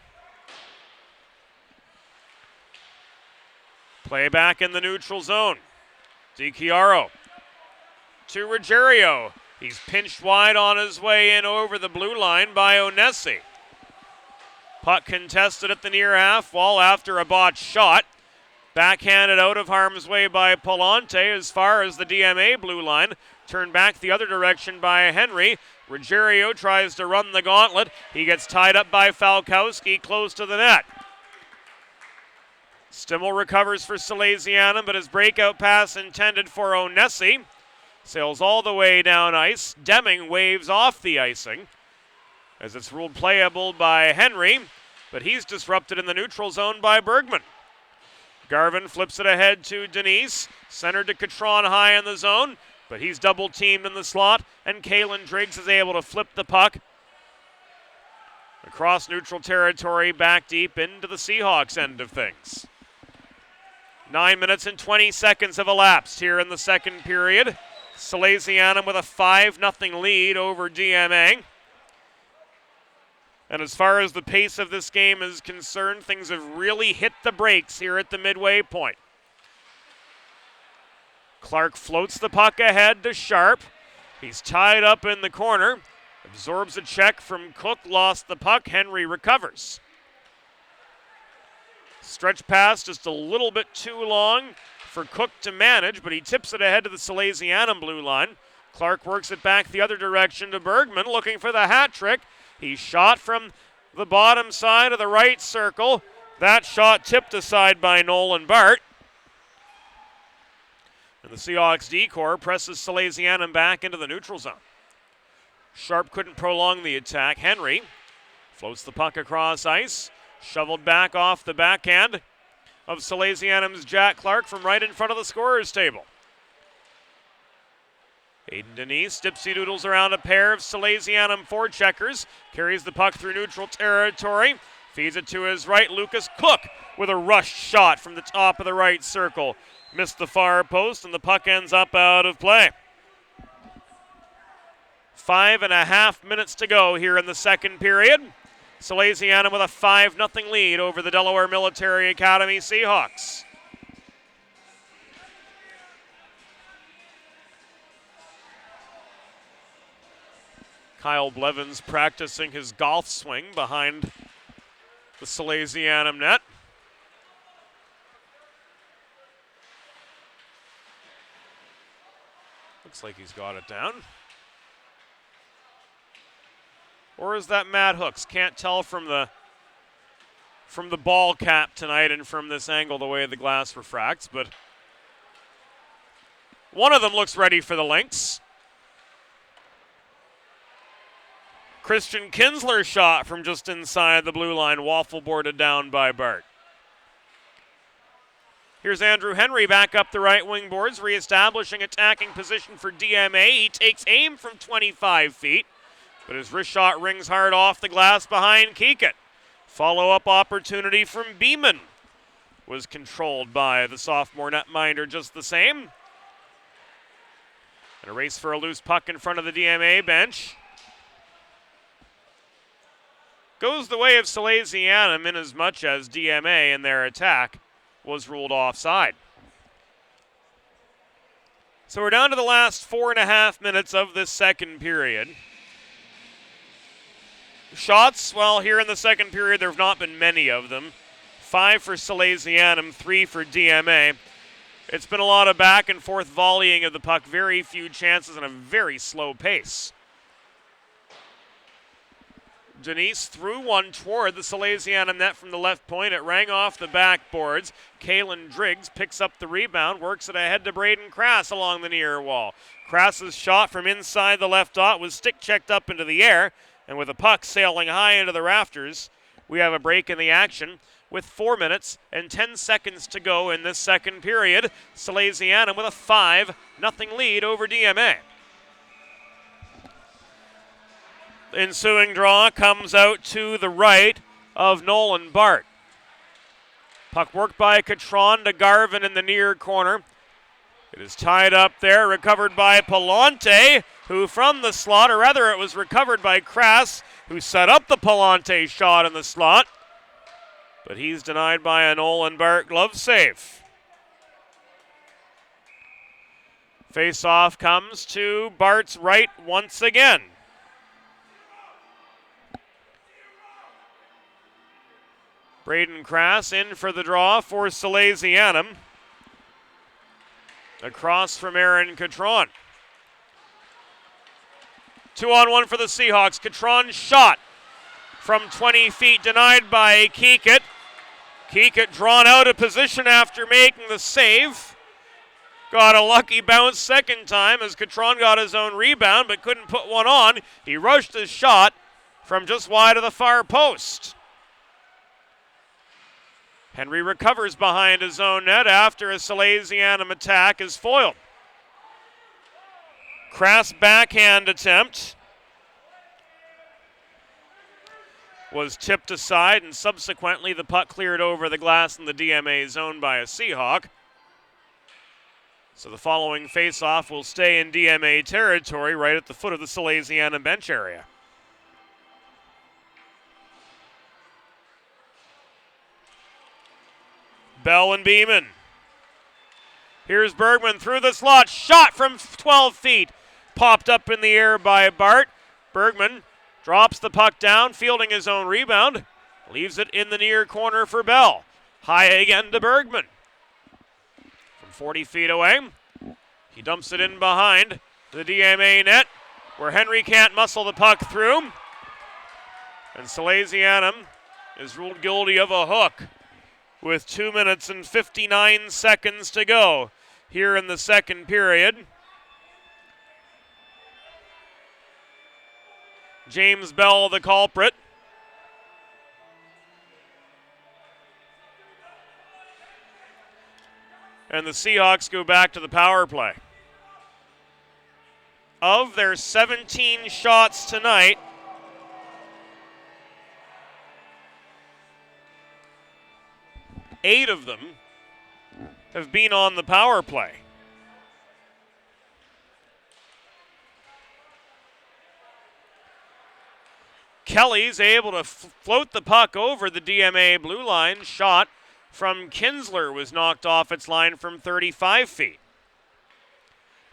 Play back in the neutral zone. DiChiaro to Ruggiero. He's pinched wide on his way in over the blue line by Onesi. Puck contested at the near half wall after a botched shot. Backhanded out of harm's way by Palante as far as the DMA blue line. Turned back the other direction by Henry. Ruggiero tries to run the gauntlet. He gets tied up by Falkowski close to the net. Stimmel recovers for Salesianum, but his breakout pass intended for Onesi sails all the way down ice. Deming waves off the icing as it's ruled playable by Henry, but he's disrupted in the neutral zone by Bergman. Garvin flips it ahead to Denise, centered to Catron high in the zone, but he's double teamed in the slot, and Kalen Driggs is able to flip the puck across neutral territory back deep into the Seahawks end of things. 9 minutes and 20 seconds have elapsed here in the second period. Salesianum with a 5-0 lead over DMA. And as far as the pace of this game is concerned, things have really hit the brakes here at the midway point. Clark floats the puck ahead to Sharp. He's tied up in the corner. Absorbs a check from Cook, lost the puck. Henry recovers. Stretch pass just a little bit too long for Cook to manage, but he tips it ahead to the Salesianum blue line. Clark works it back the other direction to Bergman, looking for the hat trick. He shot from the bottom side of the right circle. That shot tipped aside by Nolan Bart. And the Seahawks D-corps presses Salesianum back into the neutral zone. Sharp couldn't prolong the attack. Henry floats the puck across ice. Shoveled back off the backhand of Salesianum's Jack Clark from right in front of the scorer's table. Aiden Denise dipsy doodles around a pair of Salesianum forecheckers. Carries the puck through neutral territory. Feeds it to his right. Lucas Cook with a rush shot from the top of the right circle. Missed the far post, and the puck ends up out of play. 5.5 minutes to go here in the second period. Salesianum with a 5-0 lead over the Delaware Military Academy Seahawks. Kyle Blevins practicing his golf swing behind the Salesianum net. Looks like he's got it down. Or is that Matt Hooks? Can't tell from the ball cap tonight and from this angle the way the glass refracts, but one of them looks ready for the Lynx. Christian Kinsler's shot from just inside the blue line, waffle boarded down by Bart. Here's Andrew Henry back up the right wing boards, reestablishing attacking position for DMA. He takes aim from 25 feet, but his wrist shot rings hard off the glass behind Keekett. Follow-up opportunity from Beeman was controlled by the sophomore netminder just the same. And a race for a loose puck in front of the DMA bench. Goes the way of Salesianum in as much as DMA in their attack was ruled offside. So we're down to the last 4.5 minutes of this second period. Shots, well, here in the second period, there have not been many of them. 5 for Salesianum, 3 for DMA. It's been a lot of back and forth volleying of the puck, very few chances, and a very slow pace. Denise threw one toward the Salesianum net from the left point. It rang off the backboards. Kaylin Driggs picks up the rebound, works it ahead to Braden Crass along the near wall. Crass's shot from inside the left dot was stick-checked up into the air, and with the puck sailing high into the rafters, we have a break in the action with 4 minutes and 10 seconds to go in this second period. Salesianum with a 5-0 lead over DMA. The ensuing draw comes out to the right of Nolan Bart. Puck worked by Catron to Garvin in the near corner. It is tied up there, recovered by Palante, who from the slot, or rather it was recovered by Crass, who set up the Palante shot in the slot. But he's denied by a Nolan Bart glove save. Face-off comes to Bart's right once again. Braden Crass in for the draw for Salesianum. Across from Aaron Catron. 2-on-1 for the Seahawks. Catron's shot from 20 feet denied by Keekett. Keekett drawn out of position after making the save. Got a lucky bounce second time as Catron got his own rebound but couldn't put one on. He rushed his shot from just wide of the far post. Henry recovers behind his own net after a Salesianum attack is foiled. Crass backhand attempt was tipped aside, and subsequently the puck cleared over the glass in the DMA zone by a Seahawk. So the following face-off will stay in DMA territory right at the foot of the Salesianum bench area. Bell and Beeman. Here's Bergman through the slot. Shot from 12 feet. Popped up in the air by Bart. Bergman drops the puck down, fielding his own rebound. Leaves it in the near corner for Bell. High again to Bergman. From 40 feet away, he dumps it in behind the DMA net, where Henry can't muscle the puck through. And Salesianum is ruled guilty of a hook with 2 minutes and 59 seconds to go here in the second period. James Bell, the culprit. And the Seahawks go back to the power play. Of their 17 shots tonight, 8 of them have been on the power play. Kelly's able to float the puck over the DMA blue line. Shot from Kinsler was knocked off its line from 35 feet.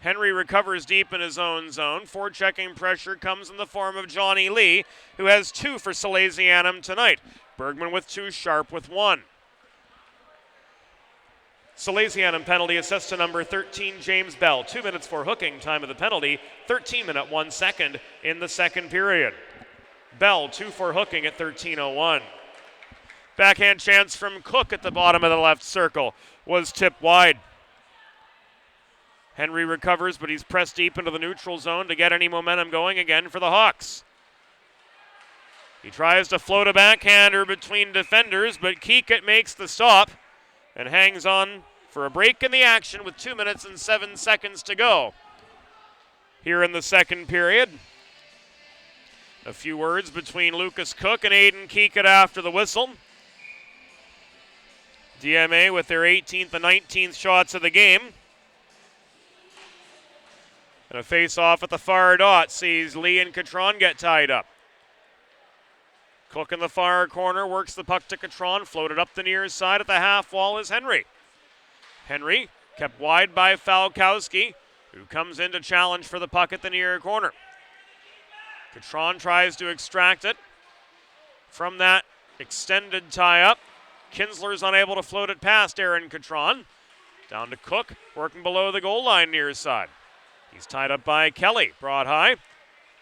Henry recovers deep in his own zone. Forechecking pressure comes in the form of Johnny Lee, who has 2 for Salesianum tonight. Bergman with 2, Sharp with 1. Salesianum penalty assist to number 13, James Bell. 2 minutes for hooking, time of the penalty, 13-minute 1 second in the second period. Bell, 2 for hooking at 13:01. Backhand chance from Cook at the bottom of the left circle was tipped wide. Henry recovers, but he's pressed deep into the neutral zone to get any momentum going again for the Hawks. He tries to float a backhander between defenders, but Keekett makes the stop and hangs on for a break in the action with 2 minutes and 7 seconds to go here in the second period. A few words between Lucas Cook and Aiden Keekett after the whistle. DMA with their 18th and 19th shots of the game. And a face-off at the far dot sees Lee and Catron get tied up. Cook in the far corner works the puck to Catron, floated up the near side at the half wall is Henry. Henry kept wide by Falkowski, who comes in to challenge for the puck at the near corner. Catron tries to extract it from that extended tie-up. Kinsler's unable to float it past Aaron Catron. Down to Cook, working below the goal line near side. He's tied up by Kelly, brought high.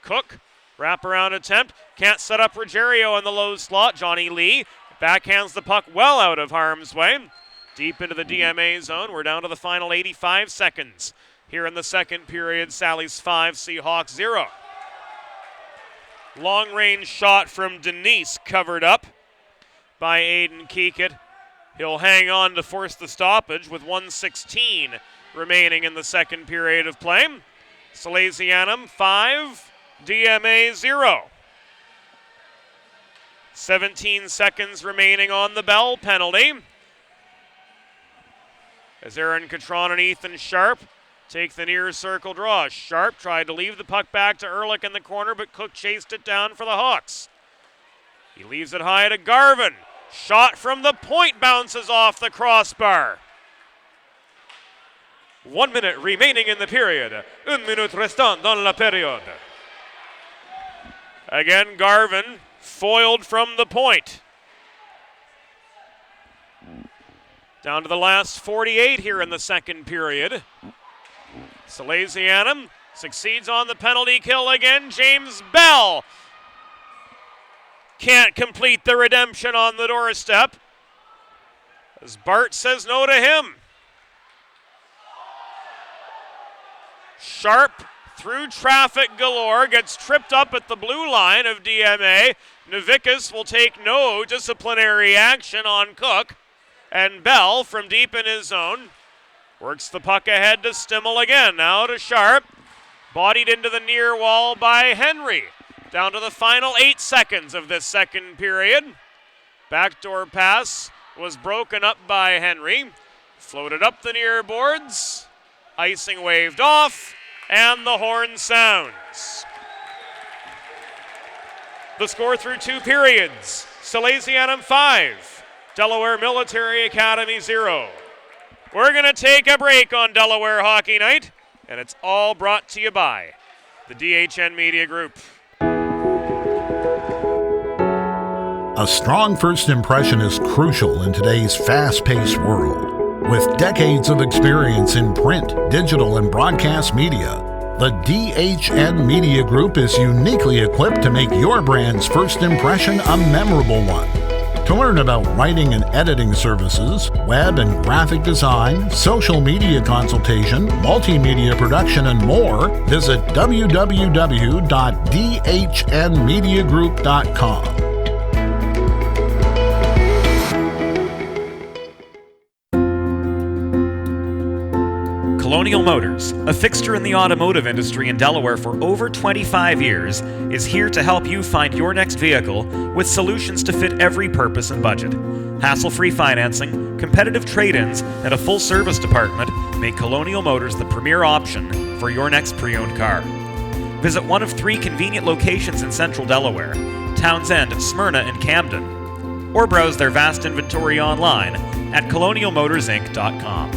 Cook, wraparound attempt, can't set up Ruggiero in the low slot. Johnny Lee backhands the puck well out of harm's way. Deep into the DMA zone. We're down to the final 85 seconds. Here in the second period, Sally's 5, Seahawks 0. Long-range shot from Denise covered up by Aiden Keekett. He'll hang on to force the stoppage with 1:16 remaining in the second period of play. Salesianum 5, DMA 0. 17 seconds remaining on the Bell penalty. As Aaron Catron and Ethan Sharp take the near circle draw. Sharp tried to leave the puck back to Ehrlich in the corner, but Cook chased it down for the Hawks. He leaves it high to Garvin. Shot from the point bounces off the crossbar. 1 minute remaining in the period. 1 minute restant dans la période. Again, Garvin foiled from the point. Down to the last 48 here in the second period. Salesianum succeeds on the penalty kill again. James Bell can't complete the redemption on the doorstep, as Bart says no to him. Sharp through traffic galore, gets tripped up at the blue line of DMA. Novickis will take no disciplinary action on Cook, and Bell from deep in his zone works the puck ahead to Stimmel again. Now to Sharp, bodied into the near wall by Henry. Down to the final 8 seconds of this second period. Backdoor pass was broken up by Henry. Floated up the near boards. Icing waved off, and the horn sounds. The score through 2 periods. Salesianum 5, Delaware Military Academy 0. We're going to take a break on Delaware Hockey Night, and it's all brought to you by the DHN Media Group. A strong first impression is crucial in today's fast-paced world. With decades of experience in print, digital, and broadcast media, the DHN Media Group is uniquely equipped to make your brand's first impression a memorable one. To learn about writing and editing services, web and graphic design, social media consultation, multimedia production, and more, visit www.dhnmediagroup.com. Colonial Motors, a fixture in the automotive industry in Delaware for over 25 years, is here to help you find your next vehicle with solutions to fit every purpose and budget. Hassle-free financing, competitive trade-ins, and a full-service department make Colonial Motors the premier option for your next pre-owned car. Visit one of 3 convenient locations in central Delaware, Townsend, Smyrna, and Camden, or browse their vast inventory online at colonialmotorsinc.com.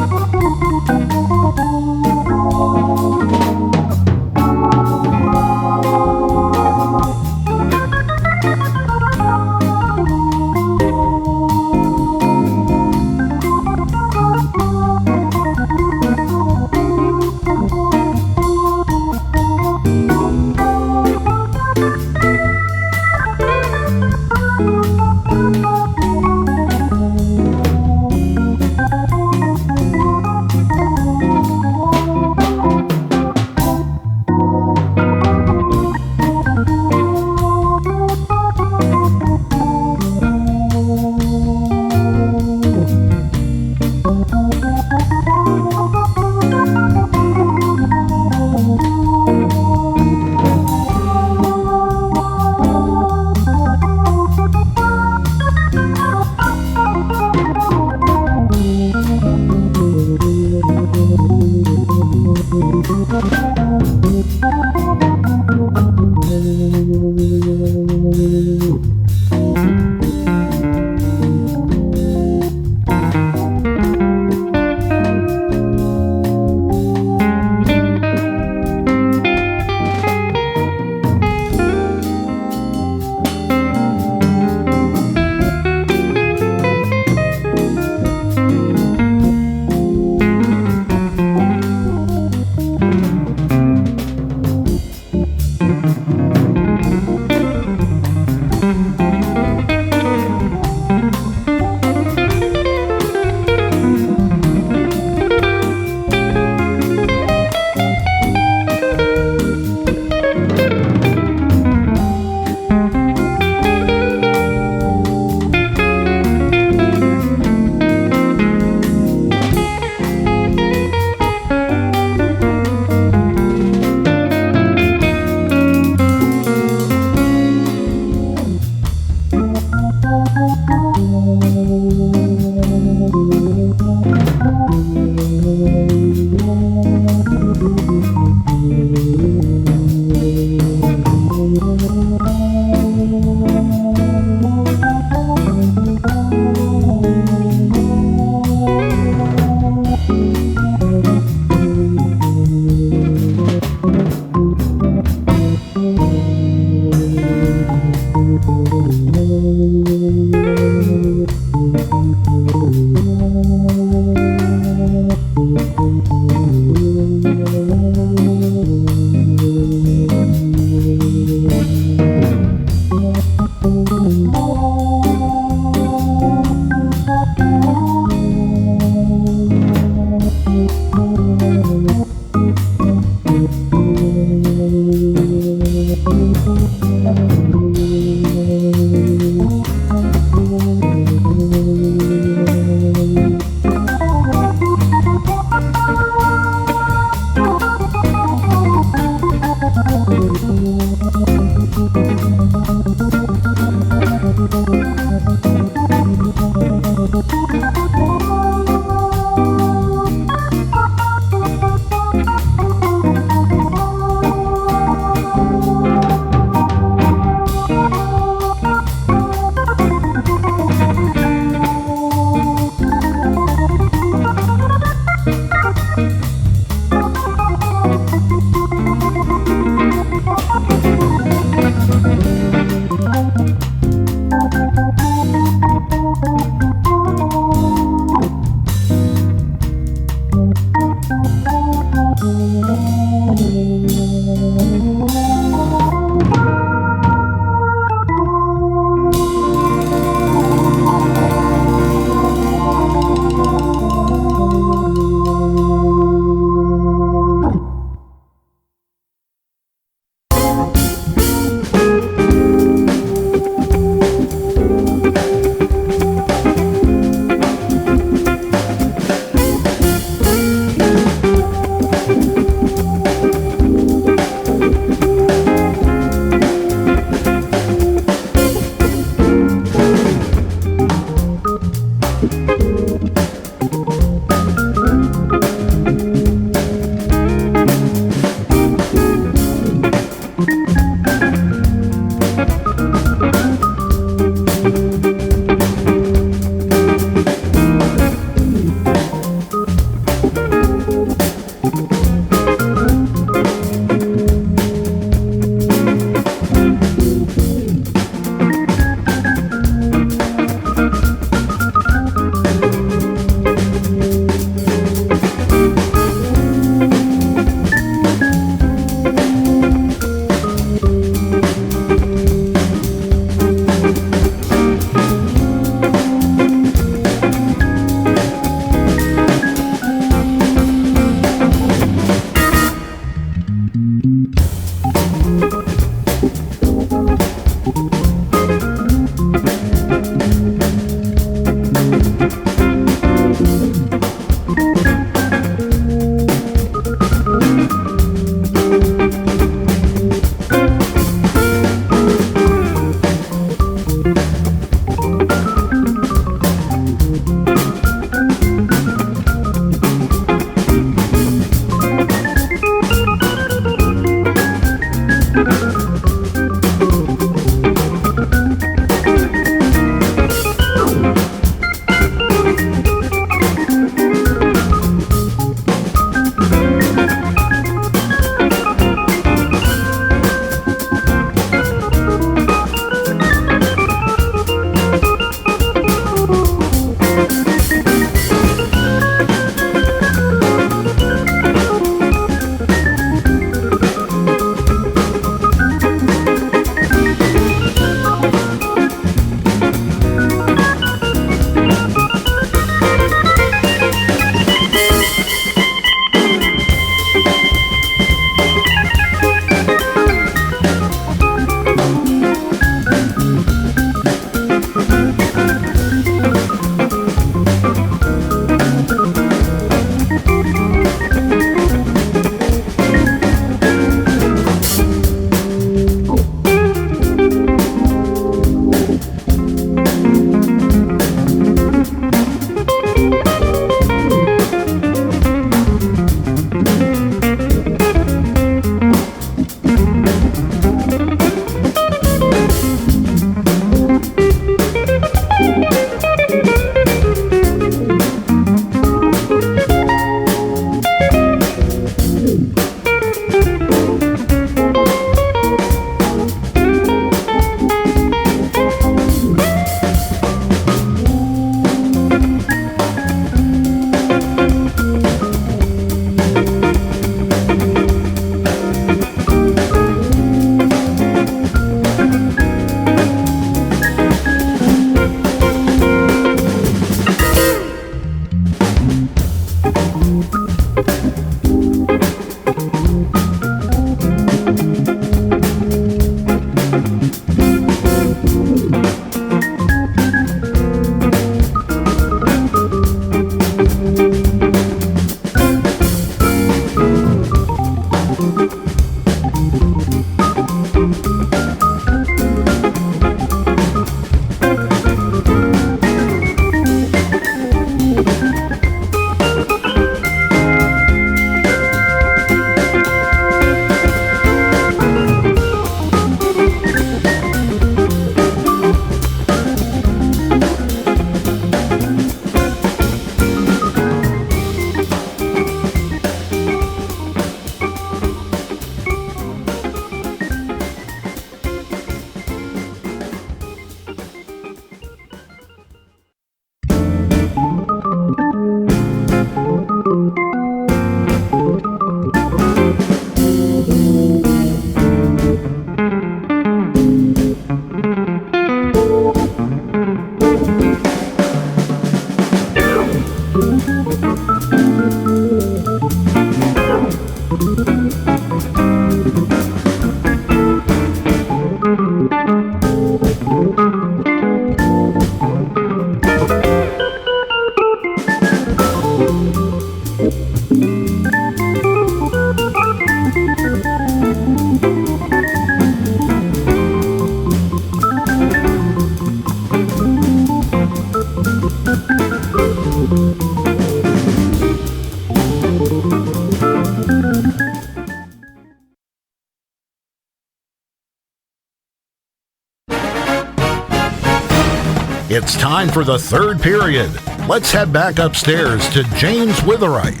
It's time for the third period. Let's head back upstairs to James Witherite.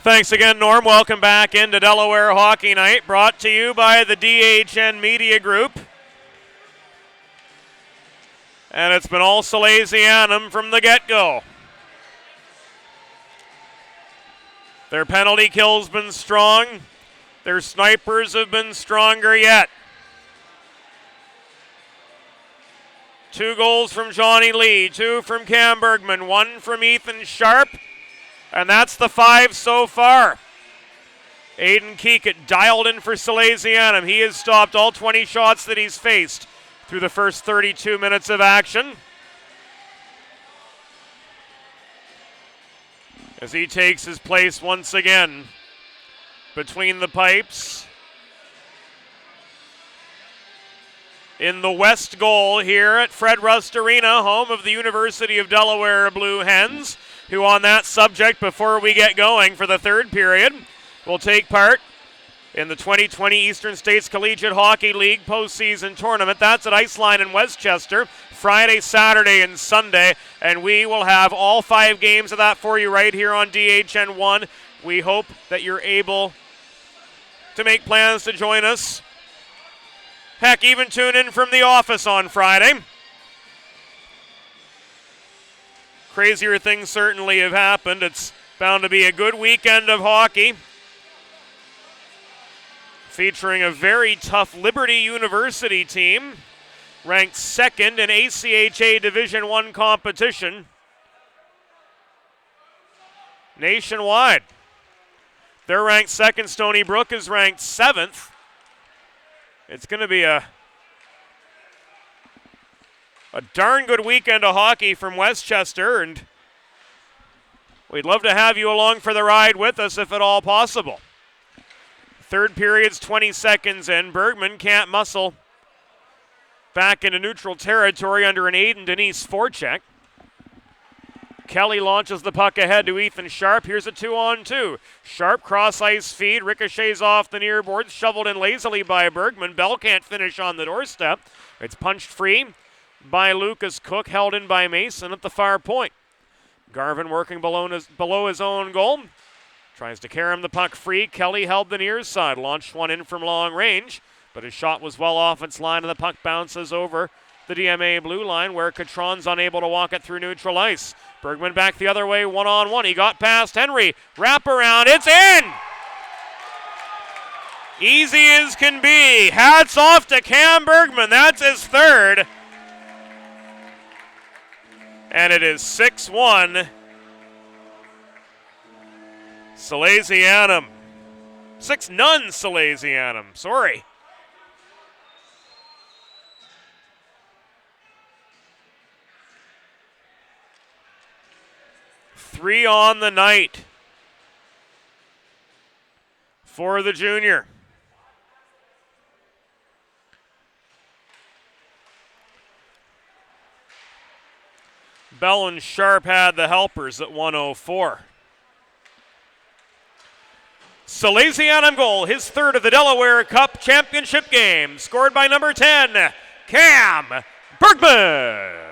Thanks again, Norm. Welcome back into Delaware Hockey Night, brought to you by the DHN Media Group. And it's been all Salesianum from the get-go. Their penalty kill's been strong. Their snipers have been stronger yet. 2 goals from Johnny Lee, 2 from Cam Bergman, 1 from Ethan Sharp, and that's the 5 so far. Aiden Keekett dialed in for Salesianum. He has stopped all 20 shots that he's faced through the first 32 minutes of action, as he takes his place once again between the pipes. In the west goal here at Fred Rust Arena, home of the University of Delaware Blue Hens, who on that subject, before we get going for the third period, will take part in the 2020 Eastern States Collegiate Hockey League postseason tournament. That's at Iceline in Westchester, Friday, Saturday, and Sunday, and we will have all 5 games of that for you right here on DHN 1. We hope that you're able to make plans to join us. Heck, even tune in from the office on Friday. Crazier things certainly have happened. It's bound to be a good weekend of hockey, featuring a very tough Liberty University team, ranked 2nd in ACHA Division I competition nationwide. They're ranked 2nd. Stony Brook is ranked 7th. It's going to be a darn good weekend of hockey from Westchester, and we'd love to have you along for the ride with us if at all possible. Third period's 20 seconds in. Bergman can't muscle back into neutral territory under an Aiden Denise forecheck. Kelly launches the puck ahead to Ethan Sharp. Here's a 2-on-2. Sharp cross-ice feed, ricochets off the near boards, shoveled in lazily by Bergman. Bell can't finish on the doorstep. It's punched free by Lucas Cook, held in by Mason at the far point. Garvin working below his own goal. Tries to carry him the puck free. Kelly held the near side, launched one in from long range, but his shot was well off its line, and the puck bounces over the DMA blue line, where Catron's unable to walk it through neutral ice. Bergman back the other way, 1-on-1. He got past Henry. Wrap around, it's in! Easy as can be. Hats off to Cam Bergman. That's his 3rd. And it is 6-1. Salesianum. 6-0 Salesianum. Sorry. Three on the night for the junior. Bell and Sharp had the helpers at 104. Salesianum goal, his 3rd of the Delaware Cup Championship game, scored by number 10, Cam Bergman.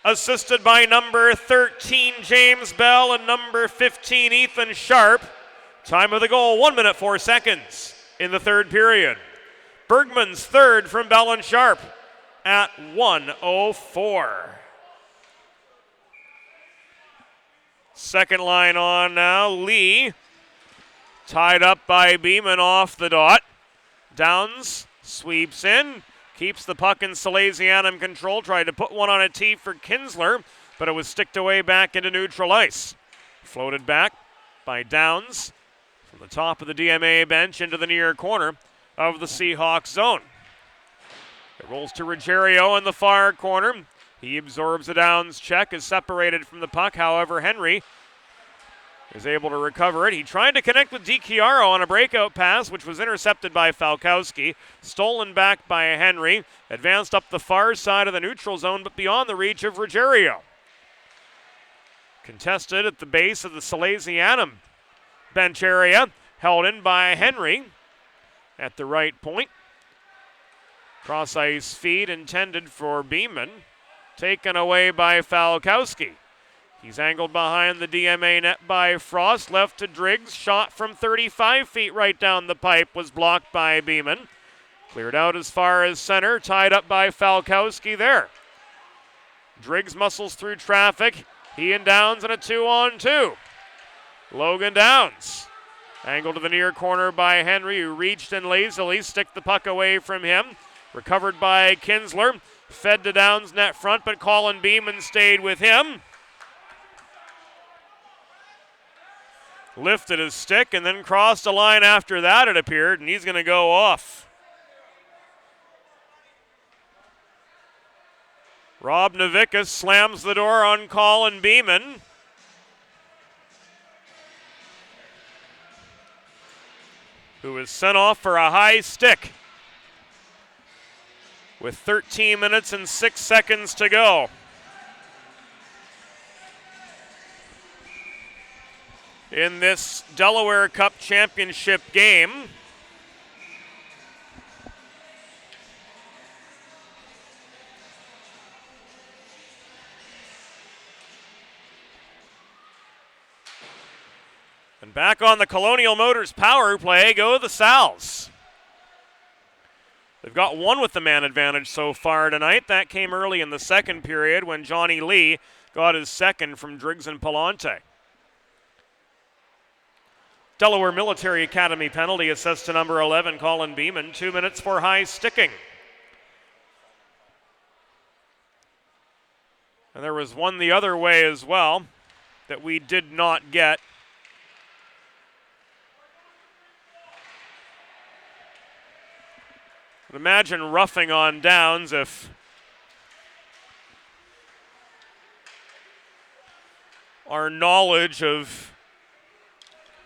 Assisted by number 13, James Bell, and number 15, Ethan Sharp. Time of the goal, 1 minute, 4 seconds in the third period. Bergman's 3rd from Bell and Sharp at 1:04. Second line on now. Lee tied up by Beeman off the dot. Downs sweeps in, keeps the puck in Salesianum control, tried to put one on a tee for Kinsler, but it was sticked away back into neutral ice. Floated back by Downs from the top of the DMA bench into the near corner of the Seahawks zone. It rolls to Ruggiero in the far corner. He absorbs a Downs check, is separated from the puck. However, Henry is able to recover it. He tried to connect with DiChiaro on a breakout pass, which was intercepted by Falkowski. Stolen back by Henry. Advanced up the far side of the neutral zone, but beyond the reach of Ruggiero. Contested at the base of the Salesianum bench area. Held in by Henry at the right point. Cross ice feed intended for Beeman. Taken away by Falkowski. He's angled behind the DMA net by Frost. Left to Driggs. Shot from 35 feet right down the pipe was blocked by Beeman. Cleared out as far as center. Tied up by Falkowski there. Driggs muscles through traffic. He and Downs in a 2-on-2. Logan Downs. Angled to the near corner by Henry, who reached and lazily sticked the puck away from him. Recovered by Kinsler. Fed to Downs net front, but Colin Beeman stayed with him. Lifted his stick and then crossed a line after that, it appeared, and he's going to go off. Rob Novickis slams the door on Colin Beeman. Who is sent off for a high stick with 13 minutes and 6 seconds to go. In this Delaware Cup Championship game. And back on the Colonial Motors power play go the Sals. They've got one with the man advantage so far tonight. That came early in the second period when Johnny Lee got his second from Driggs and Palante. Delaware Military Academy penalty assessed to number 11, Colin Beeman. 2 minutes for high sticking. And there was one the other way as well that we did not get. But imagine roughing on Downs if our knowledge of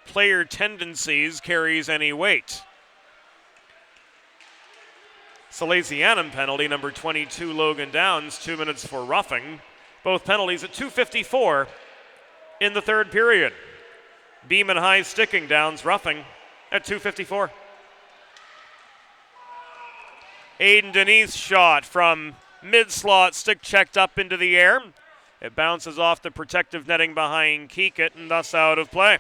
player tendencies carries any weight. Salesianum penalty, number 22, Logan Downs, 2 minutes for roughing. Both penalties at 2:54 in the third period. Beeman high sticking, Downs roughing at 2:54. Aiden Denise shot from mid-slot, stick checked up into the air. It bounces off the protective netting behind Keekett and thus out of play.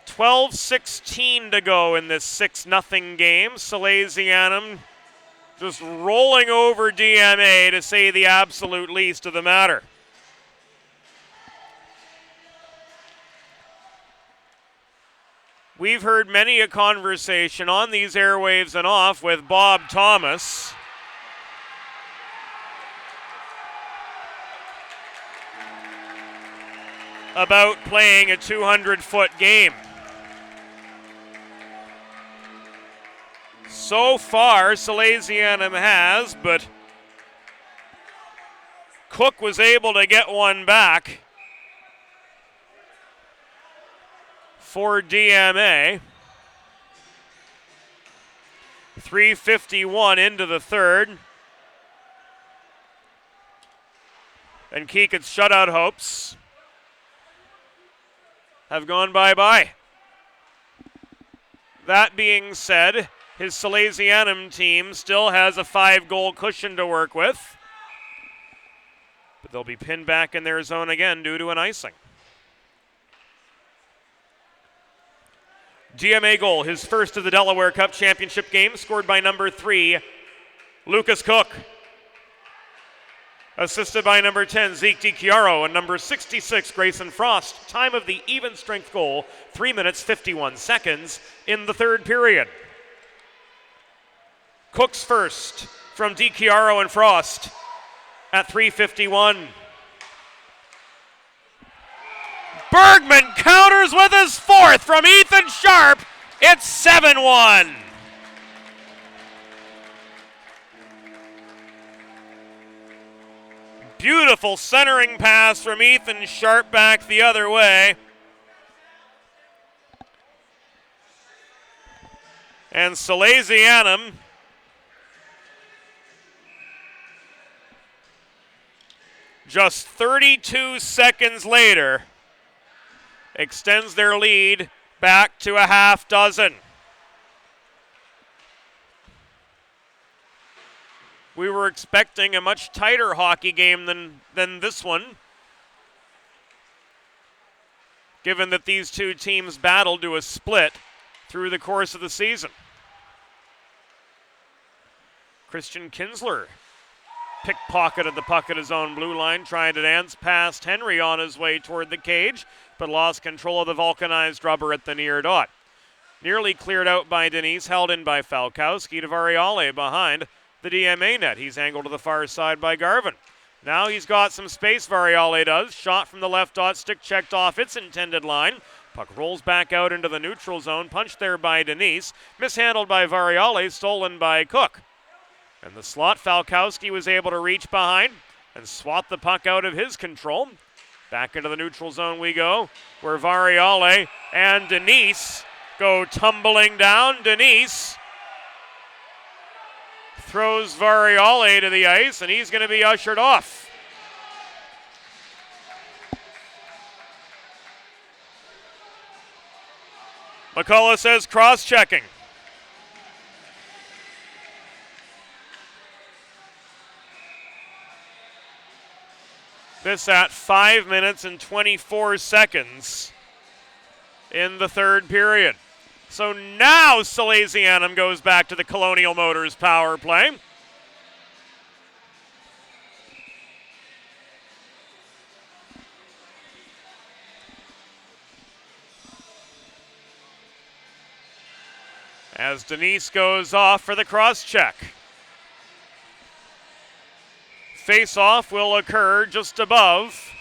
12:16 to go in this 6-0 game. Salesianum just rolling over DMA to say the absolute least of the matter. We've heard many a conversation on these airwaves and off with Bob Thomas about playing a 200-foot game. So far, Salesianum has, but Cook was able to get one back for DMA. 3:51 into the third. And Keekett's shutout hopes have gone bye-bye. That being said, his Salesianum team still has a 5-goal cushion to work with. But they'll be pinned back in their zone again due to an icing. DMA goal, his first of the Delaware Cup Championship game, scored by number 3, Lucas Cook. Assisted by number 10, Zeke DiChiaro, and number 66, Grayson Frost. Time of the even strength goal, 3 minutes, 51 seconds in the third period. Cook's first from DiChiaro and Frost at 3:51. Bergman counters with his fourth from Ethan Sharp. It's 7-1. Beautiful centering pass from Ethan Sharp back the other way. And Salesianum just 32 seconds later extends their lead back to a half dozen. We were expecting a much tighter hockey game than this one, given that these two teams battled to a split through the course of the season. Christian Kinsler pickpocketed the puck at his own blue line, trying to dance past Henry on his way toward the cage, but lost control of the vulcanized rubber at the near dot. Nearly cleared out by Denise, held in by Falkowski to Variale behind the DMA net. He's angled to the far side by Garvin. Now he's got some space, Variale does. Shot from the left dot, stick checked off its intended line. Puck rolls back out into the neutral zone, punched there by Denise. Mishandled by Variale, stolen by Cook. In the slot, Falkowski was able to reach behind and swat the puck out of his control. Back into the neutral zone we go, where Variale and Denise go tumbling down. Denise throws Variale to the ice, and he's going to be ushered off. McCullough says cross-checking. This at 5 minutes and 24 seconds in the third period. So now Salesianum goes back to the Colonial Motors power play. As Denise goes off for the cross-check. Face-off will occur just above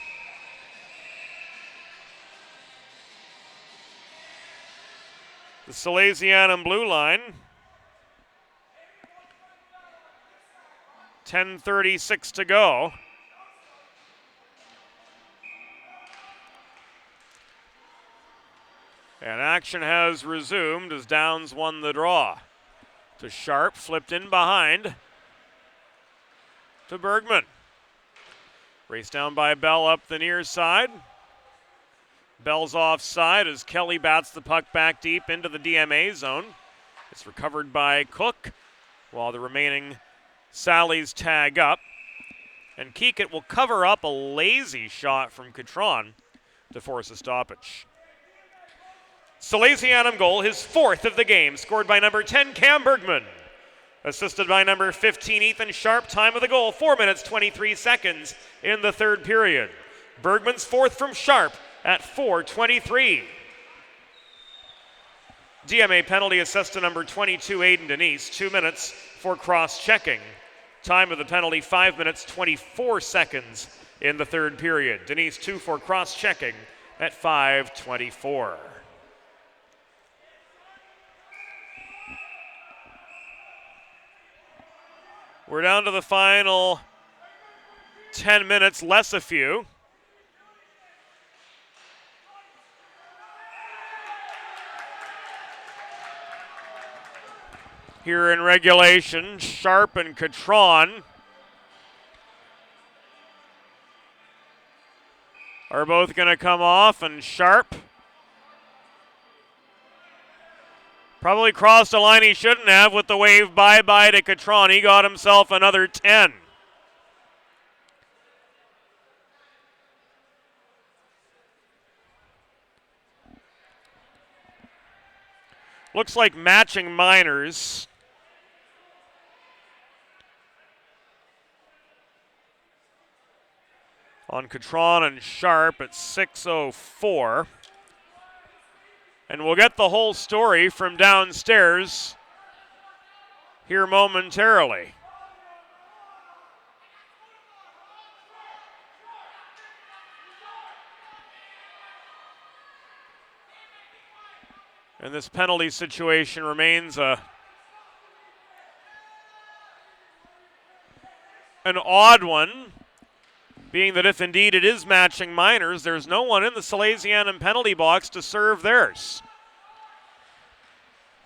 the Salesianum blue line. 10:36 to go. And action has resumed as Downs won the draw. To Sharp, flipped in behind to Bergman. Raced down by Bell up the near side. Bell's offside as Kelly bats the puck back deep into the DMA zone. It's recovered by Cook while the remaining Sallies tag up. And Keekett will cover up a lazy shot from Catron to force a stoppage. Salesianum goal, his fourth of the game, scored by number 10, Cam Bergman. Assisted by number 15, Ethan Sharp. Time of the goal, 4 minutes, 23 seconds in the third period. Bergman's fourth from Sharp at 4:23. DMA penalty assessed to number 22, Aiden Denise. 2 minutes for cross-checking. Time of the penalty, 5 minutes, 24 seconds in the third period. Denise 2 for cross-checking at 5:24. We're down to the final 10 minutes, less a few. Here in regulation, Sharp and Catron are both going to come off, and Sharp probably crossed a line he shouldn't have with the wave bye-bye to Catron. He got himself another 10. Looks like matching minors. On Catron and Sharp at 6:04. And we'll get the whole story from downstairs here momentarily. And this penalty situation remains an odd one, being that if indeed it is matching minors, there's no one in the Salesianum penalty box to serve theirs.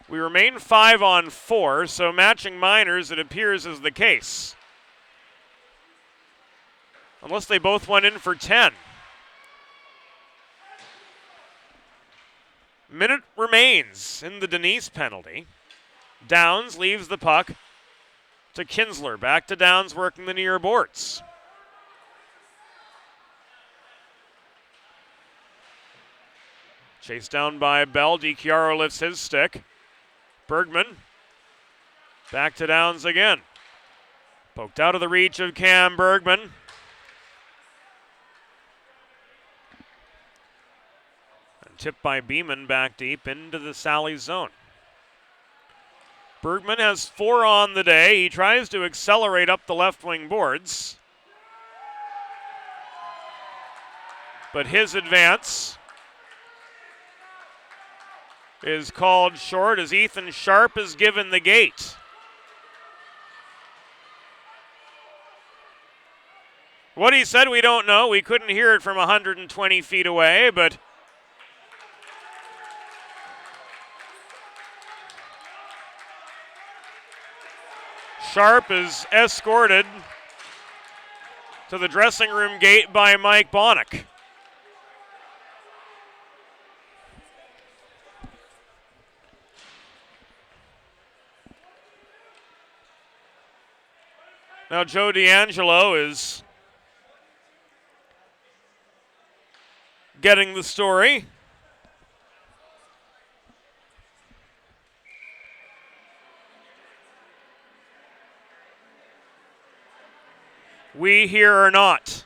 We remain 5-on-4, so matching minors, it appears, is the case. Unless they both went in for 10. Minute remains in the Denise penalty. Downs leaves the puck to Kinsler. Back to Downs working the near boards. Chased down by Bell. DiChiaro lifts his stick. Bergman. Back to Downs again. Poked out of the reach of Cam Bergman. And tipped by Beeman back deep into the Sally zone. Bergman has 4 on the day. He tries to accelerate up the left wing boards. But his advance is called short as Ethan Sharp is given the gate. What he said, we don't know. We couldn't hear it from 120 feet away, but Sharp is escorted to the dressing room gate by Mike Bonnick. Now Joe D'Angelo is getting the story. We here or not.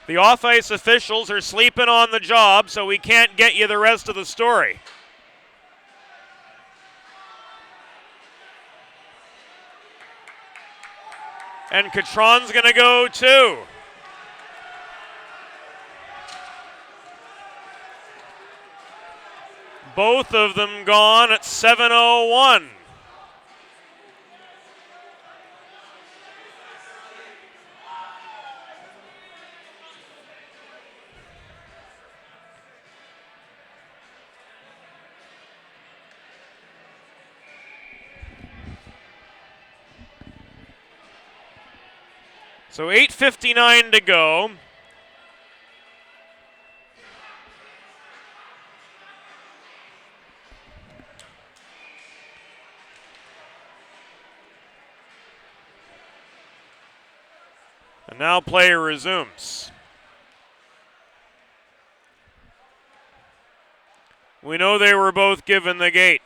The off-ice officials are sleeping on the job, so we can't get you the rest of the story. And Catron's going to go too. Both of them gone at 7:01. So 8:59 to go. And now play resumes. We know they were both given the gate.